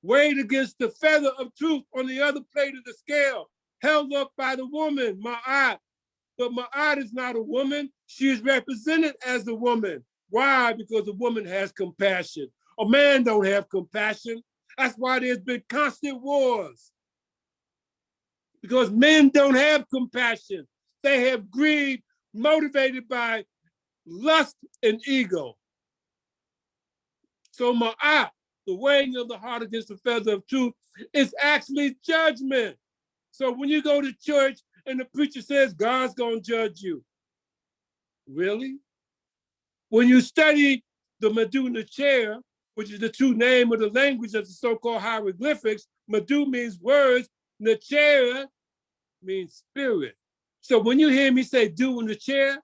weighed against the feather of truth on the other plate of the scale, held up by the woman, Ma'at. But Ma'at is not a woman. She is represented as a woman. Why? Because a woman has compassion. A man don't have compassion. That's why there's been constant wars. Because men don't have compassion. They have greed motivated by lust and ego. So Ma'at, the weighing of the heart against the feather of truth, is actually judgment. So when you go to church and the preacher says, God's gonna judge you. Really? When you study the Medu Nechair, which is the true name of the language of the so-called hieroglyphics, Medu means words, Nechair means spirit. So when you hear me say do in the chair,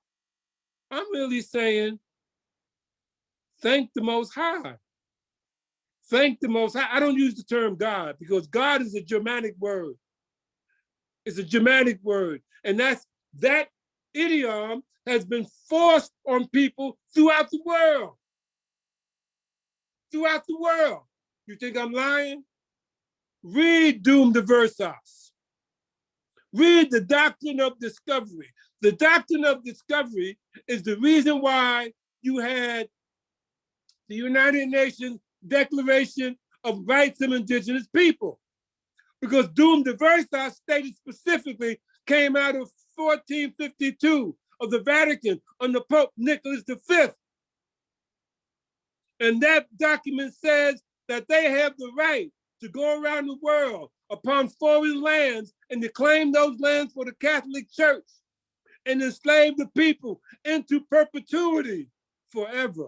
I'm really saying, thank the Most High. Thank the Most High. I don't use the term God because God is a Germanic word. It's a Germanic word. And that idiom has been forced on people throughout the world. Throughout the world. You think I'm lying? Read Doom de Versos. Read the Doctrine of Discovery. The Doctrine of Discovery is the reason why you had the United Nations Declaration of Rights of Indigenous People. Because Doom de Versos stated specifically came out of 1452 of the Vatican under Pope Nicholas V. And that document says that they have the right to go around the world upon foreign lands and to claim those lands for the Catholic Church and enslave the people into perpetuity forever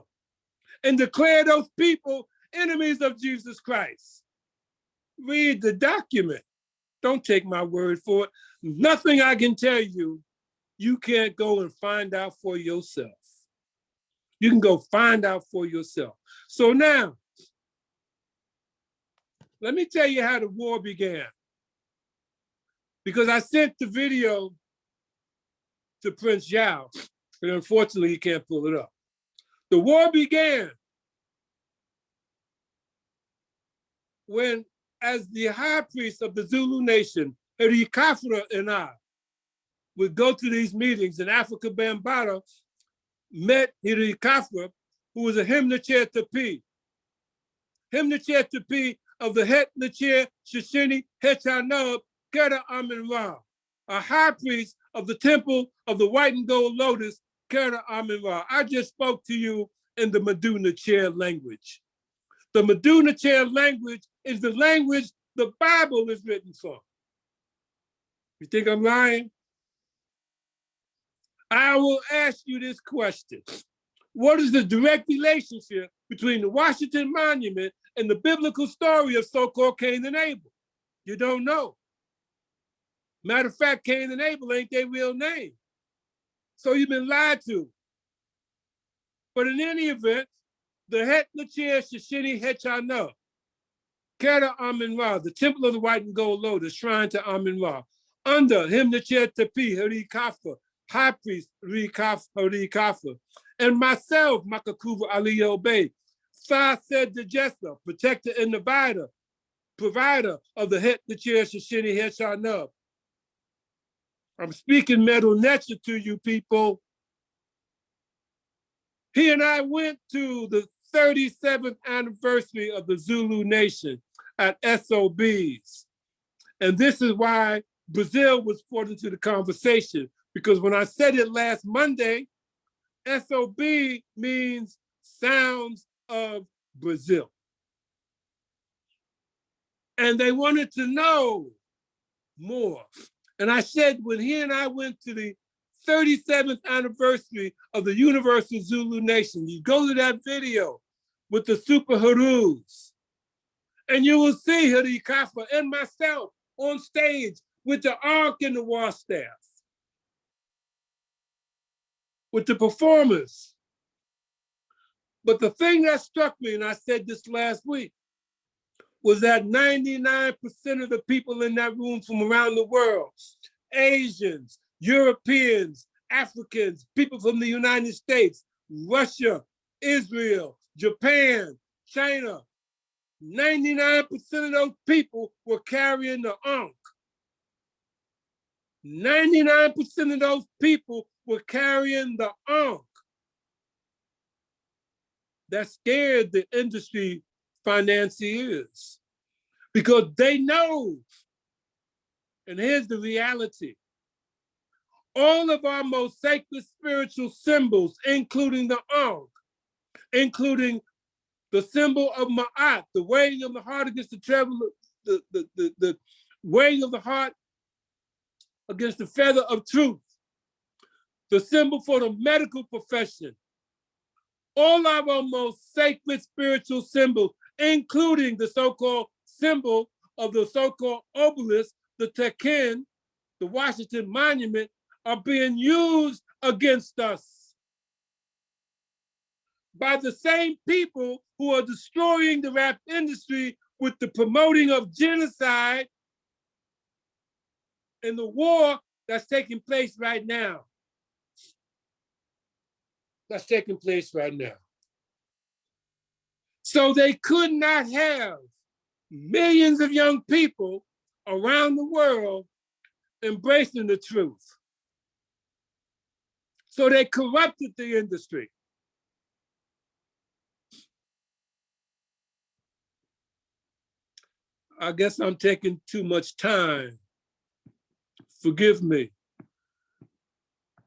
and declare those people enemies of Jesus Christ. Read the document. Don't take my word for it. Nothing I can tell you, you can't go and find out for yourself. You can go find out for yourself. So now, Let me tell you how the war began. Because I sent the video to Prince Yao, and unfortunately he can't pull it up. The war began when, as the high priest of the Zulu nation, Herikafra and I would go to these meetings, and Africa Bambaataa met Herikafra, who was a Himnacher Tepi. Himnacher Tepi of the Het Nacher Shishini Hechanub Kera Amen Ra, a high priest of the temple of the white and gold lotus, Kera Amen Ra. I just spoke to you in the Medu Nacher language. The Medu Nacher language is the language the Bible is written from. You think I'm lying? I will ask you this question. What is the direct relationship between the Washington Monument and the biblical story of so-called Cain and Abel? You don't know. Matter of fact, Cain and Abel ain't their real name. So you've been lied to. But in any event, the Het Nacher Shishini Hechana, Kera Amen Ra, the temple of the white and gold lotus, shrine to Amen Ra, under him Nacher Tepi, Herikafra, high priest Herikafra, and myself, Makakuva Ali Obey, Sa said the Jester, protector and provider of the Het Nacher Shishini Hechana. I'm speaking Metal Nature to you people. He and I went to the 37th anniversary of the Zulu Nation at SOBs. And this is why Brazil was brought into the conversation, because when I said it last Monday, SOB means Sounds of Brazil. And they wanted to know more. And I said, when he and I went to the 37th anniversary of the Universal Zulu Nation, you go to that video with the Super Harus, and you will see Herikafra and myself on stage with the Ark and the War Staff, with the performers. But the thing that struck me, and I said this last week, was that 99% of the people in that room from around the world, Asians, Europeans, Africans, people from the United States, Russia, Israel, Japan, China, 99% of those people were carrying the Ankh. 99% of those people were carrying the Ankh. That scared the industry financiers, because they know, and here's the reality, all of our most sacred spiritual symbols, including the Ankh, including the symbol of Ma'at, the weighing of the heart against the travel, the weighing of the heart against the feather of truth, the symbol for the medical profession, all of our most sacred spiritual symbols, including the so-called symbol of the so-called obelisk, the Tekin, the Washington Monument, are being used against us by the same people who are destroying the rap industry with the promoting of genocide and the war that's taking place right now. That's taking place right now. So they could not have millions of young people around the world embracing the truth. So they corrupted the industry. I guess I'm taking too much time. Forgive me.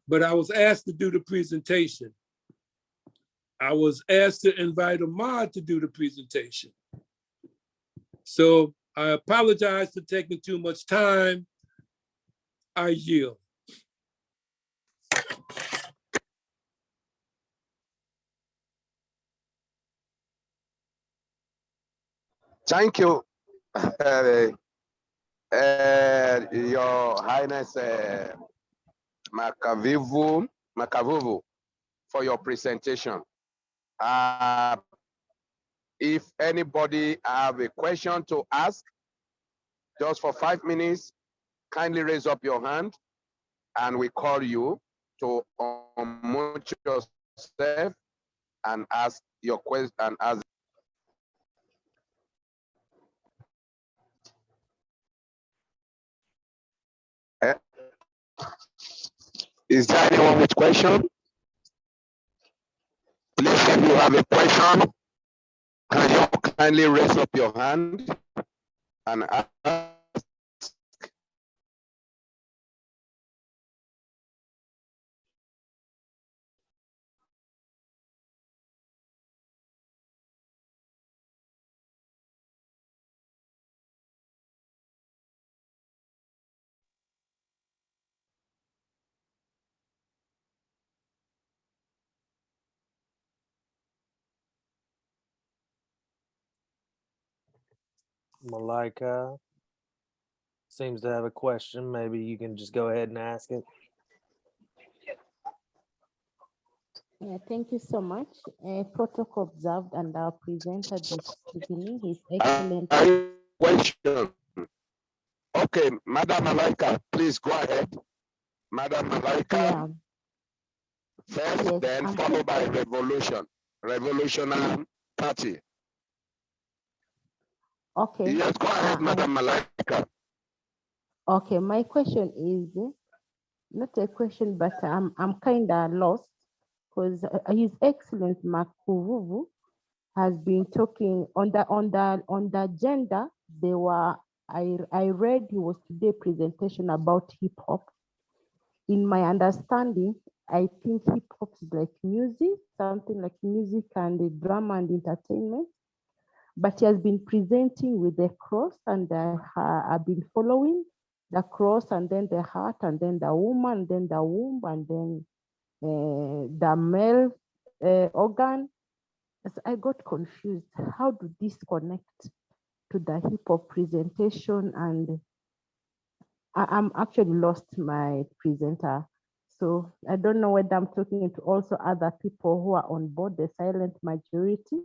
But I was asked to do the presentation. I was asked to invite Ahmad to do the presentation. So I apologize for taking too much time. I yield. Thank you, Your Highness Makavuvu, for your presentation. If anybody have a question to ask, just for 5 minutes, kindly raise up your hand and we call you to unmute yourself and ask your question and ask. Is there anyone with question? Please, if you have a question, can you kindly raise up your hand and ask? Malika seems to have a question. Maybe you can just go ahead and ask it. Yeah, thank you so much. Protocol observed and our presenter this evening, His Excellency. Question. Okay, Madam Malika, please go ahead. Madam Malika, Yeah. first, Yes, then followed by Revolutionary Party. Okay. Yes, go ahead, Madam Malika. Okay, my question is not a question, but I'm kind of lost because His Excellency Makuvuvu has been talking on the agenda. There were I read he was today presentation about hip hop. In my understanding, I think hip hop is like music, something like music and the drama and entertainment. But he has been presenting with the cross, and I've been following the cross, and then the heart, and then the woman, and then the womb, and then the male organ. So I got confused. How do this connect to the hip hop presentation? And I'm actually lost, my presenter. So I don't know whether I'm talking to also other people who are on board, the silent majority.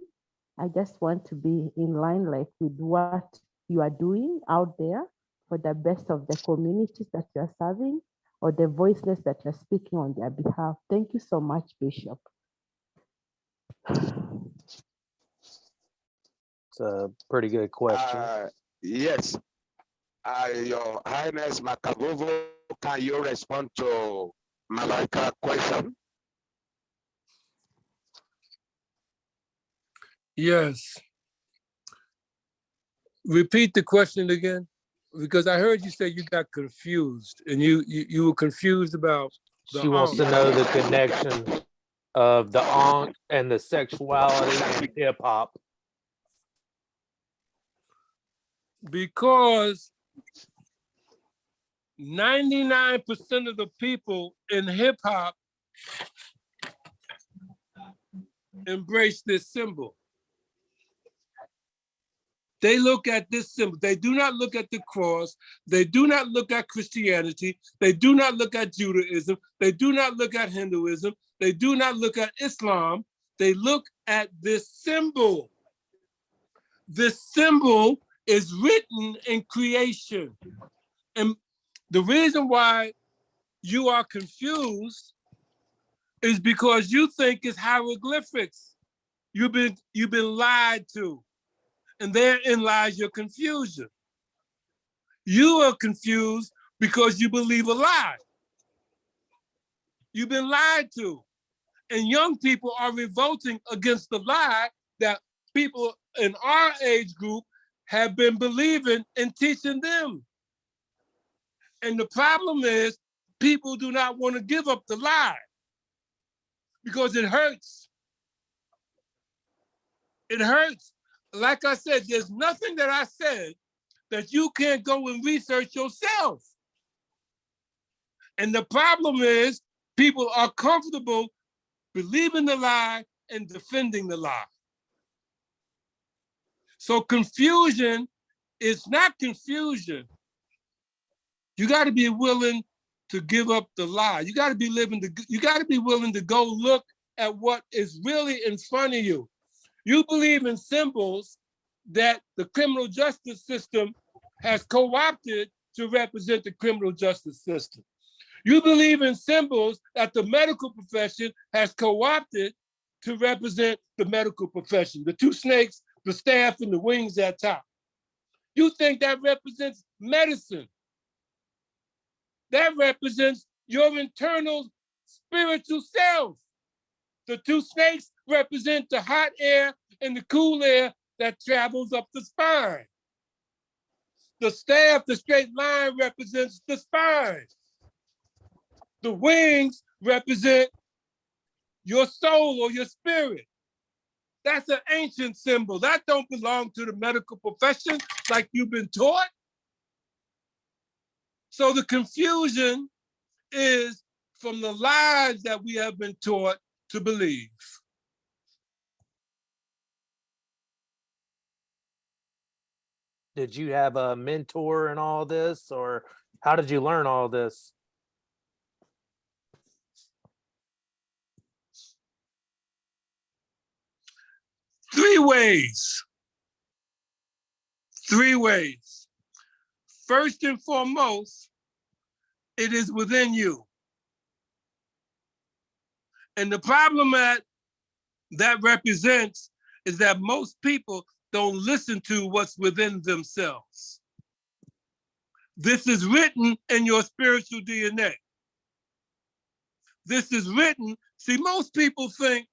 I just want to be in line like with what you are doing out there for the best of the communities that you are serving or the voiceless that you're speaking on their behalf. Thank you so much, Bishop. It's a pretty good question. Yes, Your Highness Makagovo, can you respond to Malika's question? Yes. Repeat the question again, because I heard you say you got confused, and you were confused about the She wants to know the connection of the ankh and the sexuality and hip hop. Because 99% of the people in hip hop embrace this symbol. They look at this symbol. They do not look at the cross. They do not look at Christianity. They do not look at Judaism. They do not look at Hinduism. They do not look at Islam. They look at this symbol. This symbol is written in creation. And the reason why you are confused is because you think it's hieroglyphics. You've been lied to. And therein lies your confusion. You are confused because you believe a lie. You've been lied to. And young people are revolting against the lie that people in our age group have been believing and teaching them. And the problem is people do not want to give up the lie because it hurts. It hurts. Like I said, there's nothing that I said that you can't go and research yourself. And the problem is people are comfortable believing the lie and defending the lie. So confusion is not confusion. You got to be willing to give up the lie. You got to be willing to go look at what is really in front of you. You believe in symbols that the criminal justice system has co-opted to represent the criminal justice system. You believe in symbols that the medical profession has co-opted to represent the medical profession. The two snakes, the staff, and the wings at top. You think that represents medicine. That represents your internal spiritual self. The two snakes represent the hot air and the cool air that travels up the spine. The staff, the straight line, represents the spine. The wings represent your soul or your spirit. That's an ancient symbol. That don't belong to the medical profession like you've been taught. So the confusion is from the lies that we have been taught to believe. Did you have a mentor in all this, or how did you learn all this? Three ways. Three ways. First and foremost, it is within you. And the problem that represents is that most people don't listen to what's within themselves. This is written in your spiritual DNA. This is written. See, most people think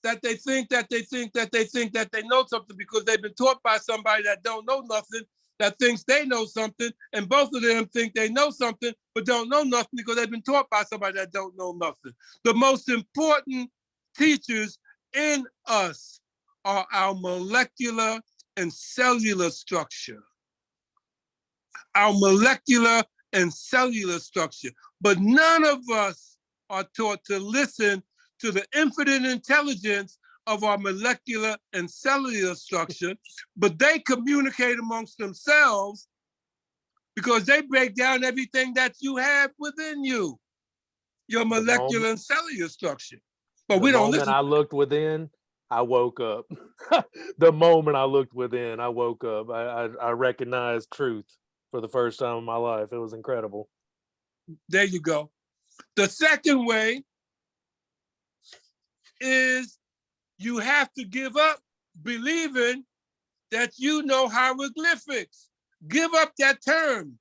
that they know something because they've been taught by somebody that don't know nothing, that thinks they know something, and both of them think they know something but don't know nothing because they've been taught by somebody that don't know nothing. The most important teachers in us are our molecular and cellular structure. Our molecular and cellular structure. But none of us are taught to listen to the infinite intelligence of our molecular and cellular structure, but they communicate amongst themselves because they break down everything that you have within you, your molecular and cellular structure. But we don't listen. The moment I looked within, I woke up. The moment I looked within, I woke up. I recognized truth for the first time in my life. It was incredible. There you go. The second way is you have to give up believing that you know hieroglyphics. Give up that term.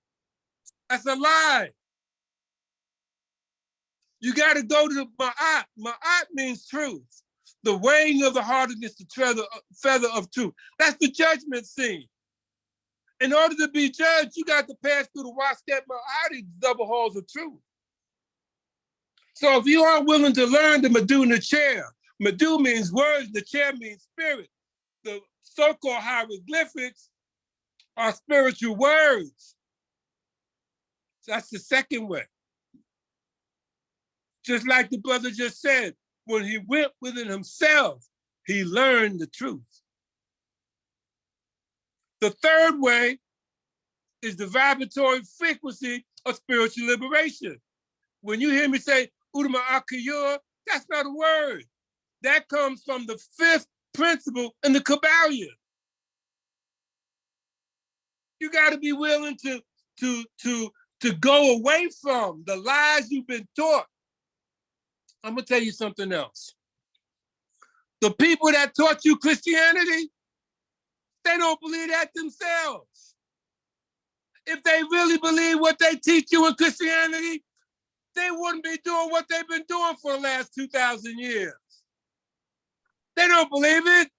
That's a lie. You got to go to the ma'at. Ma'at means truth. The weighing of the heart against the feather of truth. That's the judgment scene. In order to be judged, you got to pass through the wasket ma'ati, double halls of truth. So if you aren't willing to learn the Maduna chair, Madu means words, the chair means spirit. The so-called hieroglyphics are spiritual words. So that's the second way. Just like the brother just said, when he went within himself, he learned the truth. The third way is the vibratory frequency of spiritual liberation. When you hear me say, Udama Akayur, that's not a word. That comes from the fifth principle in the Kabbalion. You got to be willing to go away from the lies you've been taught. I'm gonna tell you something else. The people that taught you Christianity, they don't believe that themselves. If they really believe what they teach you in Christianity, they wouldn't be doing what they've been doing for the last 2,000 years. They don't believe it.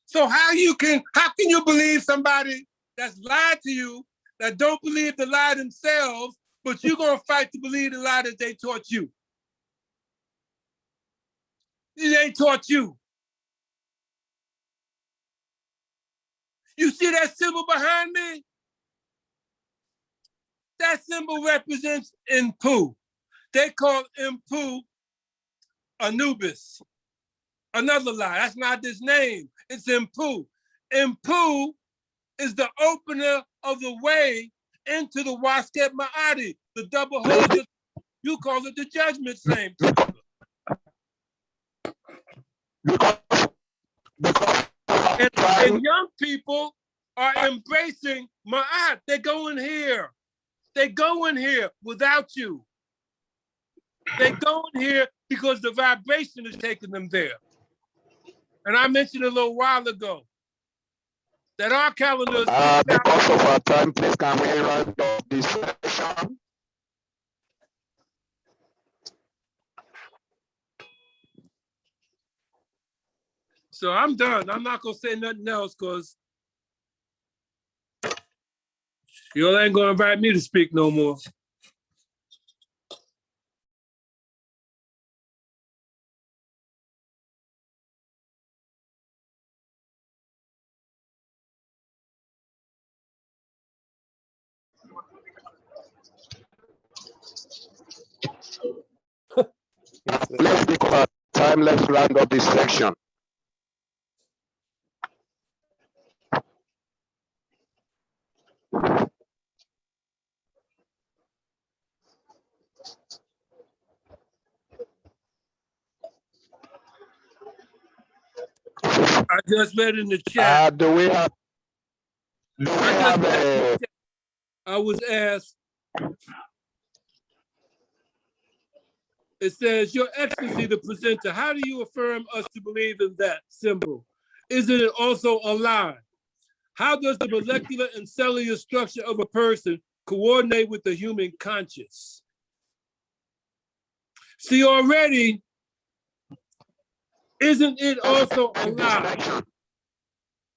So how can you believe somebody that's lied to you, that don't believe the lie themselves, but you're gonna fight to believe the lie that they taught you? They taught you. You see that symbol behind me? That symbol represents Inpu. They call Inpu Anubis. Another lie, that's not his name, it's Inpu. Inpu is the opener of the way into the Wasket Ma'ati, the double hole, you call it the judgment chamber. And young people are embracing Ma'at. They're going here. They go in here without you. They go in here because the vibration is taking them there. And I mentioned a little while ago that our calendar is because of our time, please can we round up this session? So I'm done. I'm not gonna say nothing else because you ain't gonna invite me to speak no more. Let's take our time. Let's round up this section. I just read in the chat. I was asked, it says, Your Excellency, the presenter, how do you affirm us to believe in that symbol? Isn't it also a lie? How does the molecular and cellular structure of a person coordinate with the human conscious? See, already, isn't it also a lie?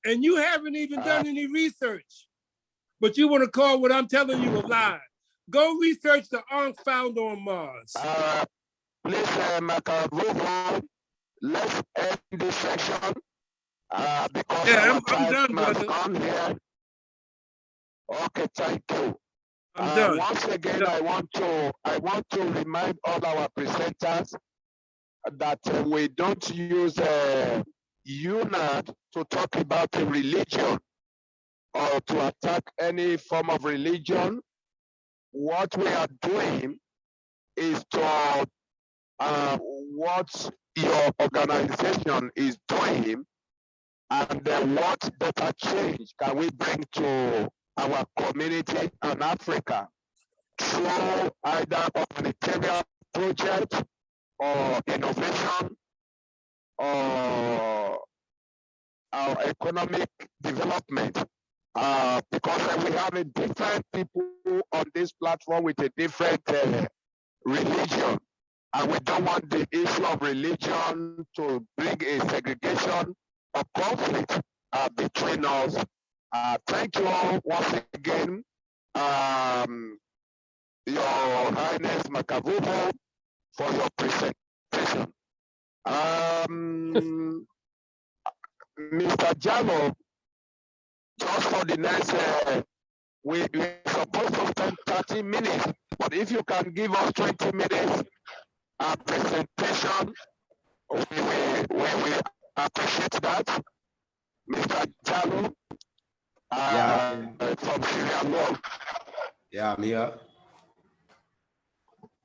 And you haven't even done any research, but you want to call what I'm telling you a lie. Go research the Ankh found on Mars. Please, Makavuvu, let's end this section because yeah, I'm done, brother. Here. Okay, thank you. I'm done. Once again, I want to remind all our presenters that we don't use UNAD to talk about a religion or to attack any form of religion. What we are doing is to what your organization is doing and what better change can we bring to our community and Africa through either humanitarian project or innovation or our economic development. Because we have a different people on this platform with a different religion. And we don't want the issue of religion to bring a segregation or conflict between us. Thank you all once again, Your Highness Makavuvu, for your presentation. Mr. Jalo, just for the next, we're supposed to spend 30 minutes, but if you can give us 20 minutes presentation, we appreciate that. Mr. Jalo, from Syria Law. Yeah, I'm here.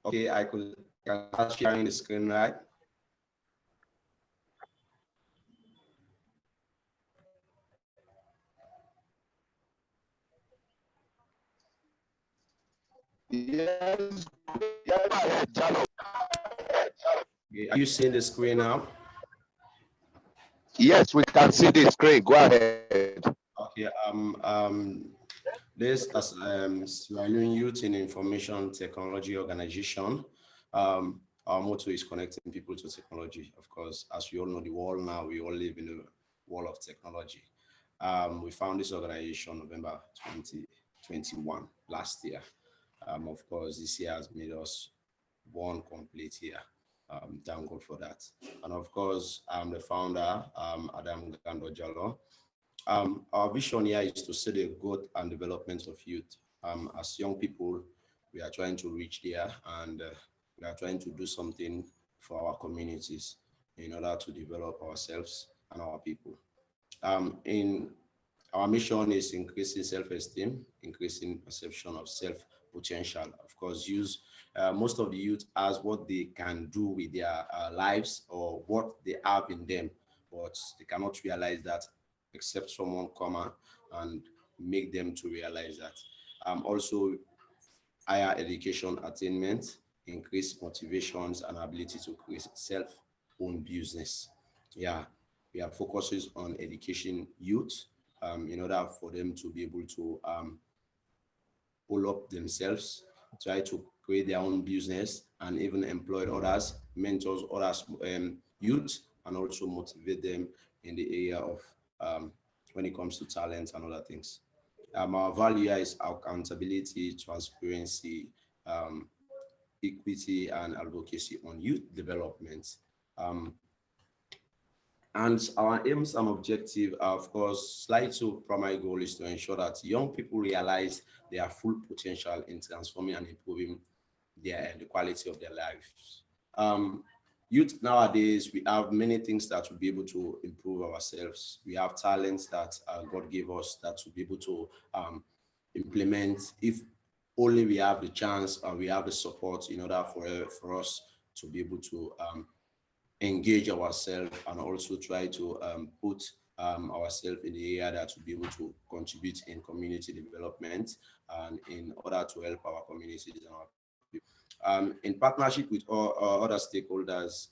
Okay, I can start sharing the screen, right? Yes, go ahead, Jalo. Okay, are you seeing the screen now? Yes, we can see the screen. Go ahead. Okay, this as Sierra Leone Youth in Information Technology Organization. Our motto is connecting people to technology. Of course, as we all know, the world now, we all live in a world of technology. We found this organization November 2021, last year. Of course, this year has made us one complete year. Thank God for that. And of course, I'm the founder, Adam Gando Jalo. Our vision here is to see the growth and development of youth. As young people, we are trying to reach there and we are trying to do something for our communities in order to develop ourselves and our people. In our mission is increasing self-esteem, increasing perception of self-potential. Of course, use most of the youth as what they can do with their lives or what they have in them, but they cannot realize that except someone come out and make them to realize that. Also, higher education attainment, increase motivations and ability to create self-owned business. Yeah, we have focuses on education youth in order for them to be able to pull up themselves, try to create their own business, and even employ others, mentors others, youth, and also motivate them in the area of when it comes to talent and other things. Our value is accountability, transparency, equity, and advocacy on youth development. And our aims and objective are, of course, slide two primary goal is to ensure that young people realize their full potential in transforming and improving the quality of their lives. Youth nowadays, we have many things that will be able to improve ourselves. We have talents that God gave us that will be able to implement if only we have the chance and we have the support in order for us to be able to engage ourselves and also try to put ourselves in the area that will be able to contribute in community development and in order to help our communities and our people. In partnership with all other stakeholders,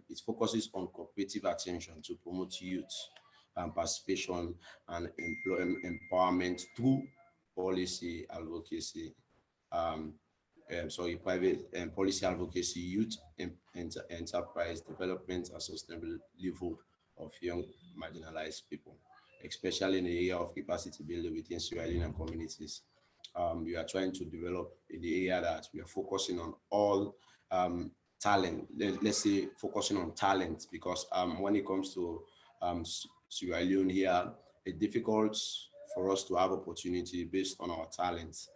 it focuses on cooperative attention to promote youth participation and empowerment through policy advocacy. Private and policy advocacy, youth enterprise development, and sustainable livelihood of young marginalized people, especially in the area of capacity building within Sierra Leonean communities. We are trying to develop in the area that we are focusing on all talent. Let's say focusing on talent, because when it comes to Sierra Leone here, it's difficult for us to have opportunity based on our talents.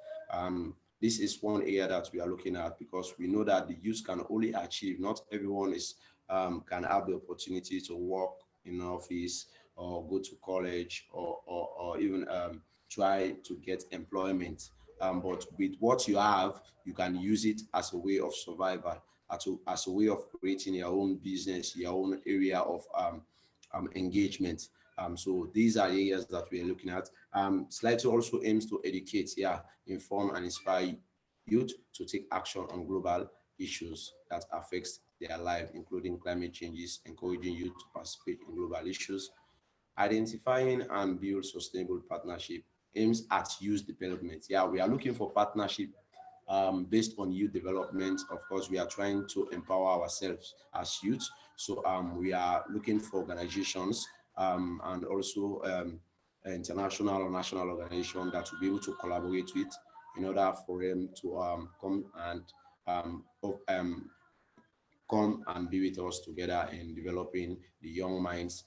This is one area that we are looking at, because we know that the youth can only achieve, not everyone is can have the opportunity to work in an office or go to college or even try to get employment. But with what you have, you can use it as a way of survival, as a way of creating your own business, your own area of engagement. So these are areas that we are looking at. Slide 2 also aims to educate, inform and inspire youth to take action on global issues that affects their life, including climate changes, encouraging youth to participate in global issues, identifying and build sustainable partnership, aims at youth development. We are looking for partnership based on youth development. Of course, we are trying to empower ourselves as youth. So we are looking for organizations and also international or national organization that will be able to collaborate with in order for them to come and be with us together in developing the young minds,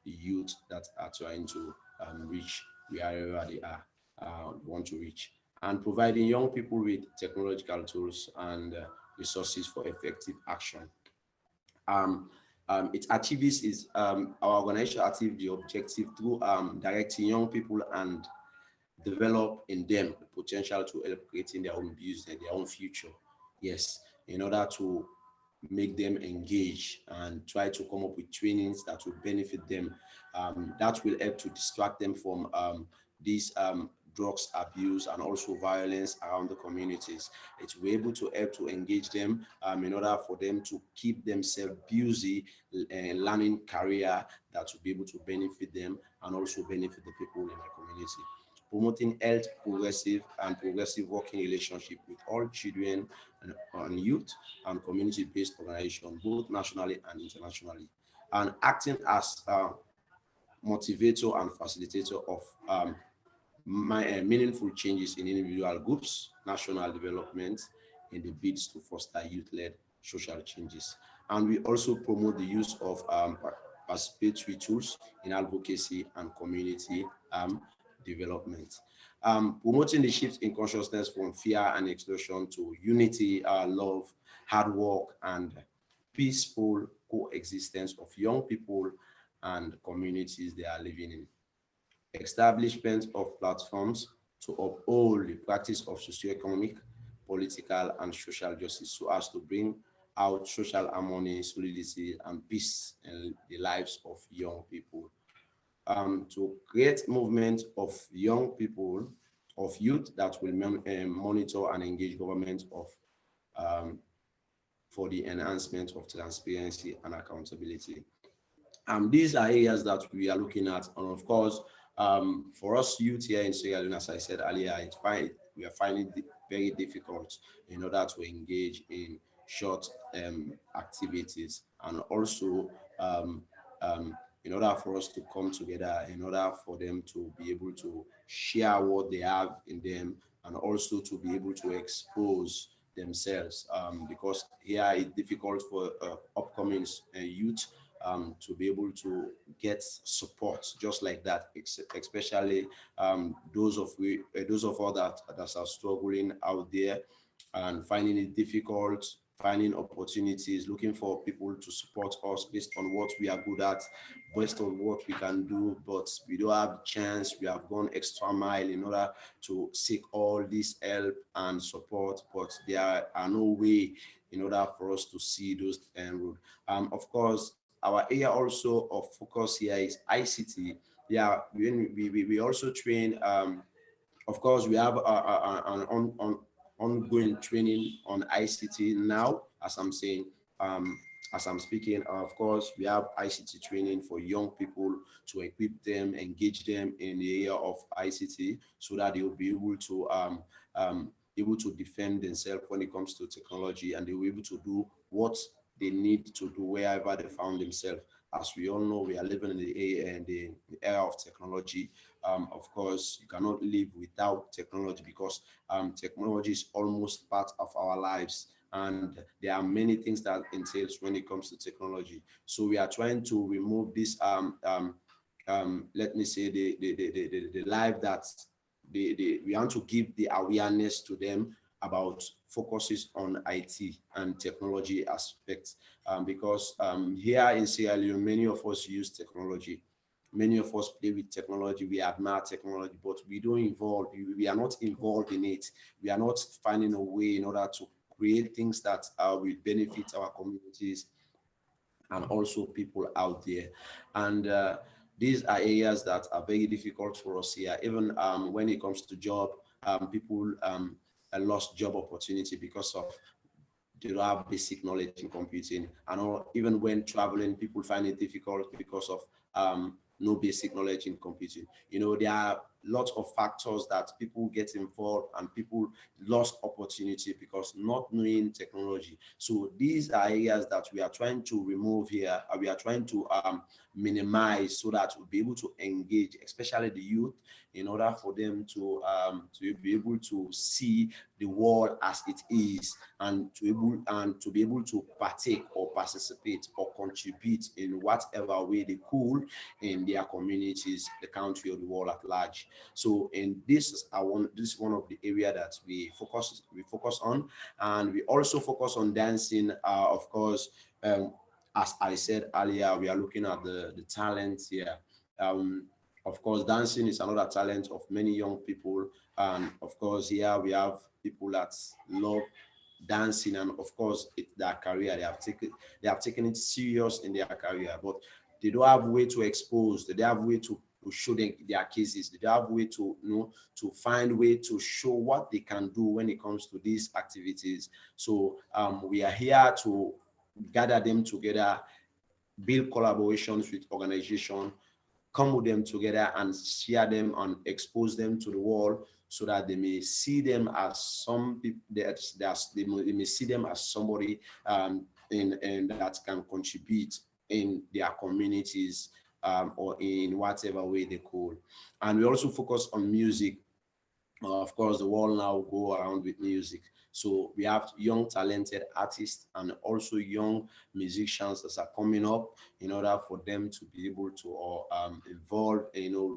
the youth that are trying to reach wherever they are, want to reach, and providing young people with technological tools and resources for effective action. It achieves is our organization achieves the objective through directing young people and develop in them the potential to help creating their own business, their own future. Yes, in order to make them engage and try to come up with trainings that will benefit them. That will help to distract them from these drugs abuse and also violence around the communities. It will be able to help to engage them in order for them to keep themselves busy learning career that will be able to benefit them and also benefit the people in the community. Promoting health, progressive working relationship with all children and youth and community-based organizations, both nationally and internationally, and acting as a motivator and facilitator of meaningful changes in individual groups, national development in the bids to foster youth-led social changes. And we also promote the use of participatory tools in advocacy and community development. Promoting the shift in consciousness from fear and exclusion to unity, love, hard work, and peaceful coexistence of young people and communities they are living in. Establishment of platforms to uphold the practice of socioeconomic, political, and social justice so as to bring out social harmony, solidity, and peace in the lives of young people. to create movement of young people, of youth that will monitor and engage government for the enhancement of transparency and accountability. These are areas that we are looking at, and of course, for us youth here in Sierra Leone, as I said earlier, we are finding it very difficult in order to engage in short activities, and also in order for us to come together, in order for them to be able to share what they have in them, and also to be able to expose themselves, because here it's difficult for upcoming youth to be able to get support just like that, especially those of us that are struggling out there and finding it difficult, finding opportunities, looking for people to support us based on what we are good at, based on what we can do, but we don't have the chance. We have gone extra mile in order to seek all this help and support, but there are no way in order for us to see those road. Of course, our area also of focus here is ICT. Yeah, we also train. Of course, we have an ongoing training on ICT now, as I'm saying, as I'm speaking. Of course, we have ICT training for young people to equip them, engage them in the area of ICT, so that they will be able to defend themselves when it comes to technology, and they will be able to do what they need to do wherever they found themselves. As we all know, we are living in the era of technology. Of course, you cannot live without technology, because technology is almost part of our lives, and there are many things that entails when it comes to technology. So we are trying to remove this let me say the life that we want to give the awareness to them about focuses on IT and technology aspects, because here in Sierra Leone, many of us use technology. Many of us play with technology, we admire technology, but we don't involve, we are not involved in it. We are not finding a way in order to create things that will benefit our communities and also people out there. And these are areas that are very difficult for us here. Even when it comes to job, people lost job opportunity because of they don't have basic knowledge in computing. And even when traveling, people find it difficult because of no basic knowledge in computing. You know, there are lots of factors that people get involved, and people lost opportunity because not knowing technology. So these are areas that we are trying to remove here. We are trying to minimize, so that we'll be able to engage, especially the youth, in order for them to be able to see the world as it is, and to be able to partake or participate or contribute in whatever way they could in their communities, the country, or the world at large. So, and this is one of the area that we focus on, and we also focus on dancing. Of course, as I said earlier, we are looking at the talents here. Of course, dancing is another talent of many young people, and of course, here we have people that love dancing, and of course, it's their career. They have taken it serious in their career, but they don't have way to expose. They don't have way to show their cases. They don't have way to to find way to show what they can do when it comes to these activities. So we are here to gather them together, build collaborations with organizations, come with them together and share them and expose them to the world, so that they may see them as some people, they may see them as somebody in that can contribute in their communities, or in whatever way they could. And we also focus on music. Of course, the world now go around with music. So we have young talented artists and also young musicians that are coming up in order for them to be able to involve,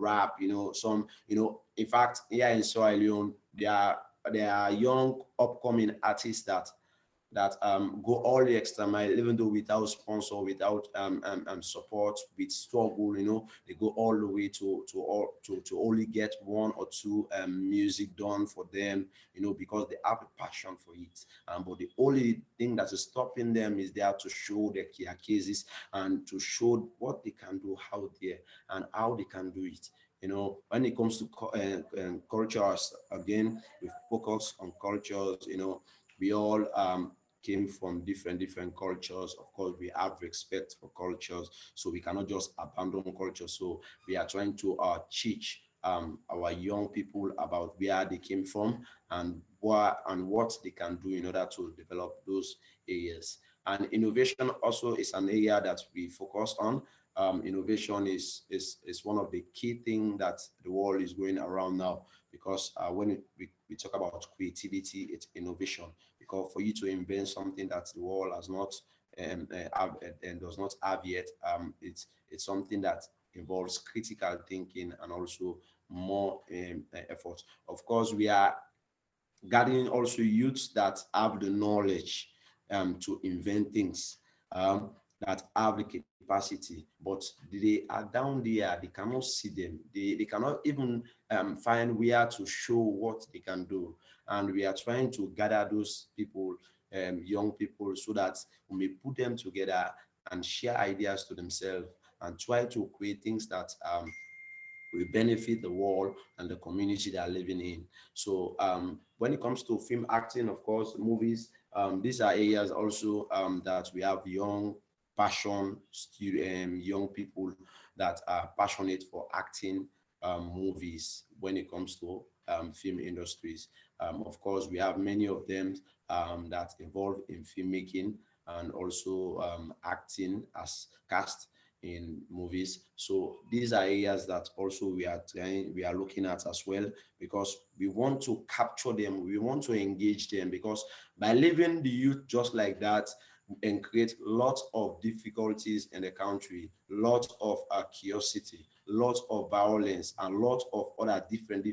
rap, some, in fact, here in Sierra Leone, there are young upcoming artists that that go all the extra mile, even though without sponsor, without support, with struggle, you know, they go all the way to only get 1 or 2 music done for them, you know, because they have a passion for it. But the only thing that is stopping them is there to show their cases and to show what they can do out there and how they can do it. You know, when it comes to cultures, again, we focus on cultures. You know, we all came from different cultures. Of course, we have respect for cultures, so we cannot just abandon culture. So we are trying to teach our young people about where they came from and what they can do in order to develop those areas. And innovation also is an area that we focus on. Innovation is one of the key things that the world is going around now, because when we talk about creativity, it's innovation. Because for you to invent something that the world has not and does not have yet, it's something that involves critical thinking and also more effort. Of course, we are gathering also youths that have the knowledge to invent things, that have the capacity, but they are down there, they cannot see them, they cannot even find where to show what they can do. And we are trying to gather those people, young people, so that we may put them together and share ideas to themselves and try to create things that will benefit the world and the community they are living in. So when it comes to film acting, of course, movies, these are areas also that we have young young people that are passionate for acting movies when it comes to film industries. Of course, we have many of them that involve in filmmaking and also acting as cast in movies. So these are areas that also we are looking at as well, because we want to capture them, we want to engage them, because by leaving the youth just like that and create lots of difficulties in the country, lots of curiosity, lots of violence, and lots of other different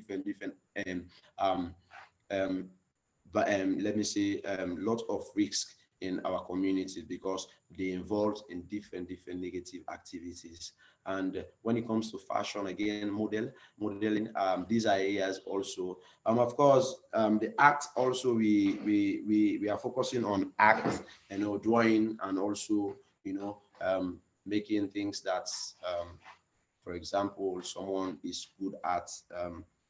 let me say lots of risks in our communities, because they involved in different negative activities. And when it comes to fashion, again, modeling, these are areas also. Of course, the art also, we are focusing on art, you know, drawing, and also, you know, making things that, for example, someone is good at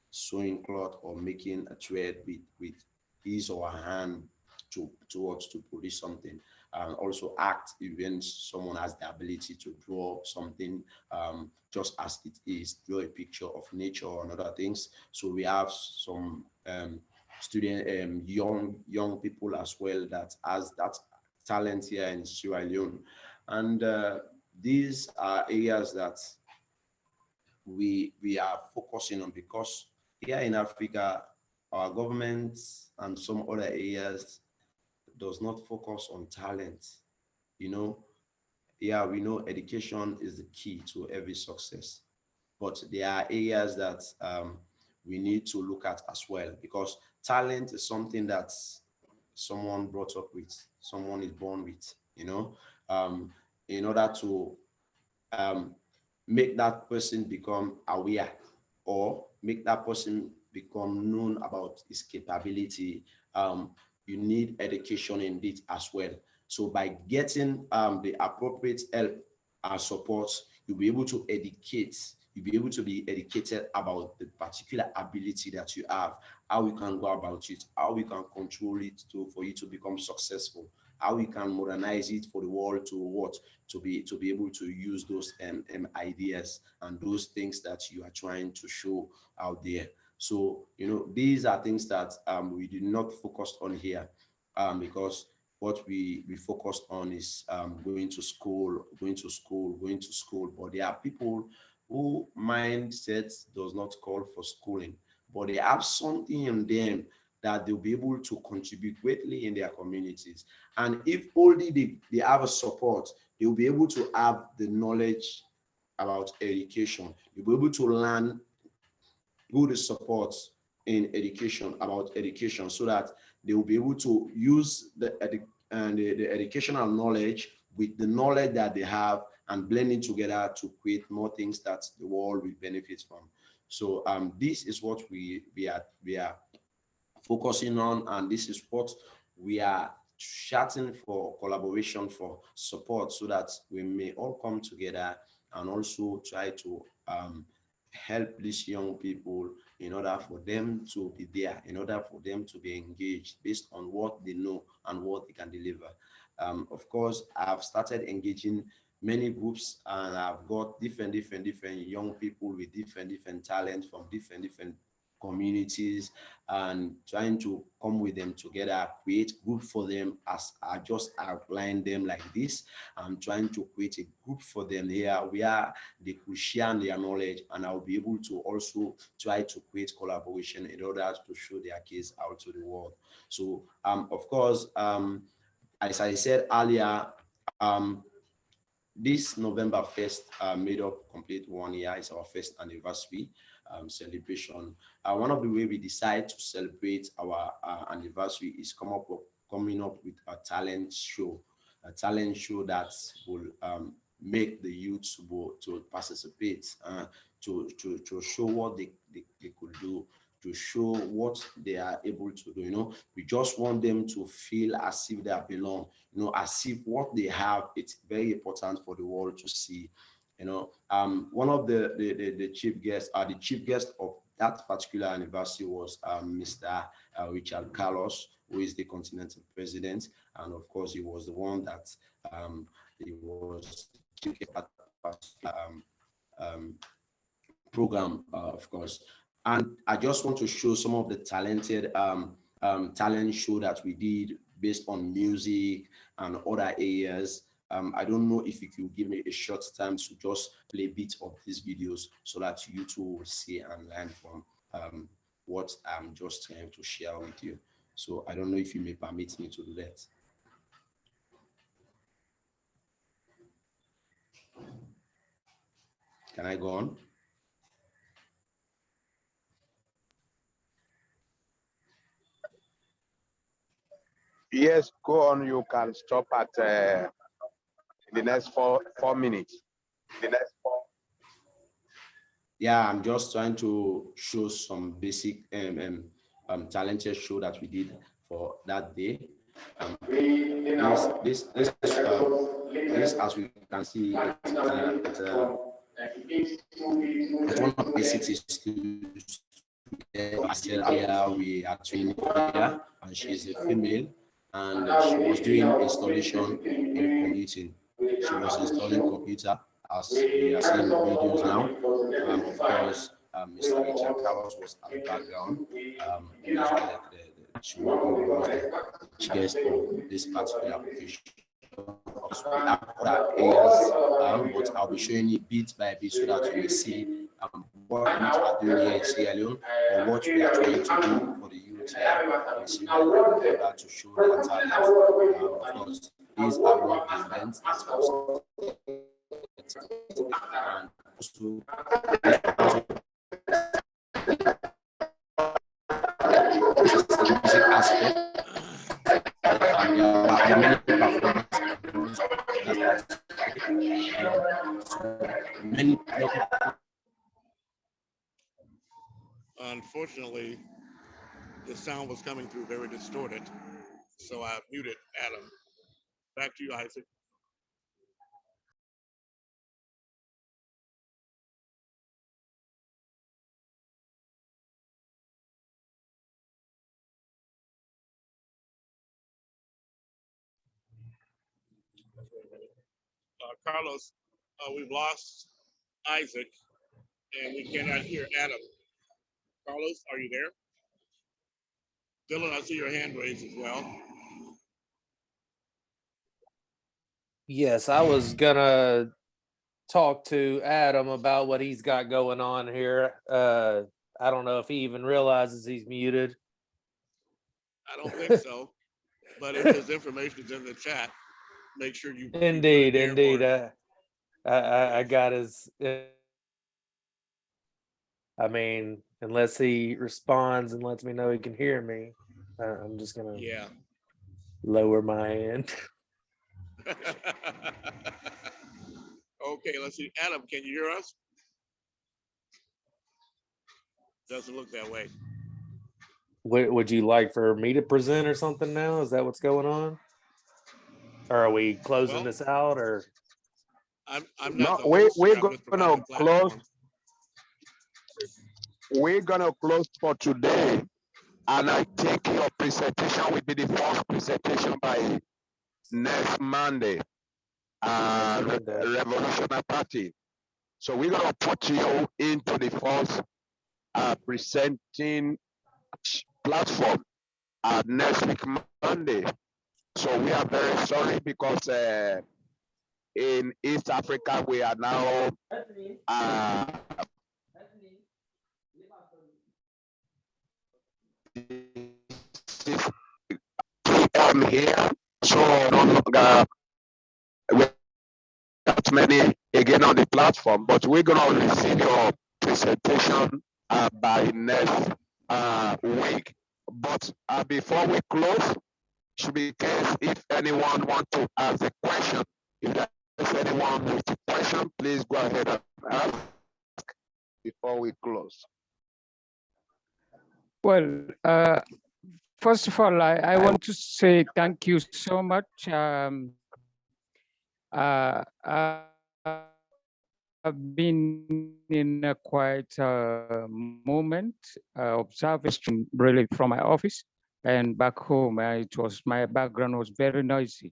sewing cloth or making a thread with his or her hand towards to produce something. Also act, even someone has the ability to draw something just as it is, draw a picture of nature and other things. So we have some young people as well that has that talent here in Sierra Leone. And these are areas that we are focusing on, because here in Africa, our government and some other areas does not focus on talent. You know, yeah, we know education is the key to every success, but there are areas that we need to look at as well, because talent is something that someone brought up with, someone is born with, you know, in order to make that person become aware or make that person become known about his capability, you need education in it as well. So by getting the appropriate help and support, you'll be able to educate, you'll be able to be educated about the particular ability that you have, how you can go about it, how we can control it for you to become successful, how we can modernize it for the world to be able to use those ideas and those things that you are trying to show out there. So, you know, these are things that we did not focus on here, because what we focused on is going to school. But there are people who mindset does not call for schooling, but they have something in them that they'll be able to contribute greatly in their communities. And if only they have a support, they'll be able to have the knowledge about education. You'll be able to learn good support in education, about education, so that they will be able to use the and the educational knowledge with the knowledge that they have and blending together to create more things that the world will benefit from. So this is what we are focusing on, and this is what we are chatting for collaboration, for support, so that we may all come together and also try to help these young people in order for them to be there, in order for them to be engaged based on what they know and what they can deliver. Of course, I've started engaging many groups, and I've got different young people with different talents from different communities, and trying to come with them together, create group for them as I just outlined them like this. I'm trying to create a group for them here where they could share their knowledge, and I'll be able to also try to create collaboration in order to show their case out to the world. So of course, as I said earlier, this November 1st made up complete 1 year. It's our first anniversary celebration. One of the way we decide to celebrate our anniversary is coming up with a talent show that will make the youth to participate, to show what they could do, to show what they are able to do. You know, we just want them to feel as if they belong, you know, as if what they have, it's very important for the world to see. You know, one of the chief guests, the chief guest of that particular anniversary was Mr. Richard Carlos, who is the continental president, and of course he was the one that he was chief guest at program, of course. And I just want to show some of the talented talent show that we did based on music and other areas. I don't know if you could give me a short time to just play a bit of these videos so that you too will see and learn from what I'm just trying to share with you. So I don't know if you may permit me to do that. Can I go on? Yes, go on. You can stop at the next four minutes. Yeah, I'm just trying to show some basic talented show that we did for that day. This as we can see, it's one of the cities here we are training here, and she's a female, and she was doing installation in computing. She was installing computer, as we are seeing the videos now. Of course, Mr. Richard Carlos was at the background. She was the guest of this particular application. Other areas, but I'll be showing you bit by bit so that you will see what we are doing here in Sierra Leone, or what we are trying to do for the youth here in Sierra Leone to show the talent. Of course, these are one of the events that was and also the music aspect. Many Unfortunately, the sound was coming through very distorted, so I muted Adam. Back to you, Isaac. Carlos, we've lost Isaac, and we cannot hear Adam. Carlos, are you there? Dylan, I see your hand raised as well. Yes, I was gonna talk to Adam about what he's got going on here. I don't know if he even realizes he's muted. I don't think so, but if his information is in the chat, make sure you. Indeed. I got his. I mean, unless he responds and lets me know he can hear me, I'm just gonna. Yeah. Lower my end. Okay, let's see. Adam, can you hear us? Doesn't look that way. What would you like for me to present or something now? Is that what's going on? Or are we closing Well, this out or? I'm No, not the host. we're I'm just gonna providing the close. platform. We're gonna close for today, and I think your presentation will be the first presentation by next Monday. Revolutionary Party. So we're gonna put you into the first presenting platform next week Monday. So we are very sorry because in East Africa we are now PM here. So we got many again on the platform, but we're gonna receive your presentation by next week. But before we close, should be case if anyone want to ask a question. If there's anyone with a question, please go ahead and ask before we close. Well, first of all, I want to say thank you so much. I've been in a quiet moment, observation really from my office, and back home, my background was very noisy.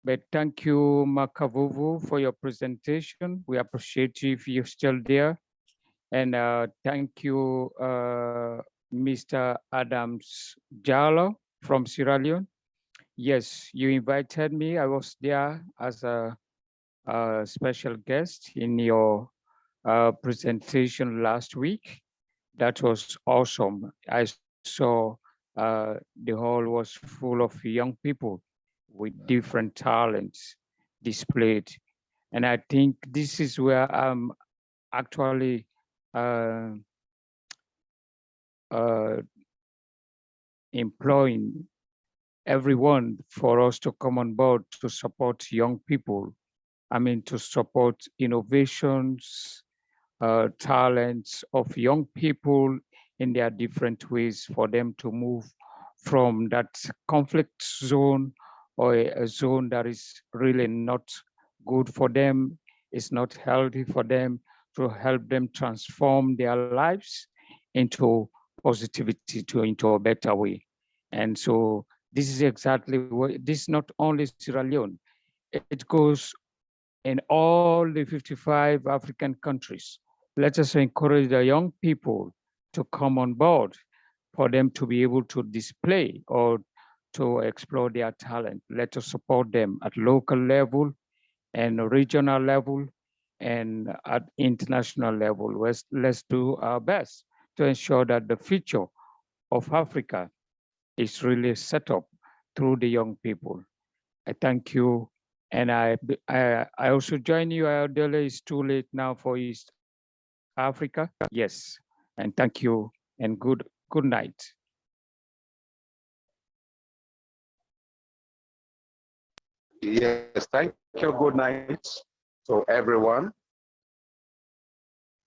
But thank you, Makavuvu, for your presentation. We appreciate you if you're still there. And thank you, Mr. Adams Jallo from Sierra Leone. Yes, you invited me. I was there as a special guest in your presentation last week. That was awesome. I saw the hall was full of young people with different talents displayed. And I think this is where I'm actually employing everyone for us to come on board to support young people. I mean, to support innovations, talents of young people in their different ways for them to move from that conflict zone or a zone that is really not good for them, is not healthy for them, to help them transform their lives into positivity, into a better way. And so this is exactly what, this is not only Sierra Leone, it goes in all the 55 African countries. Let us encourage the young people to come on board for them to be able to display or to explore their talent. Let us support them at local level and regional level and at international level. Let's do our best to ensure that the future of Africa is really set up through the young people. I thank you. And I also join you. Adele, it's too late now for East Africa. Yes, and thank you and good night. Yes, thank you. Good night to everyone.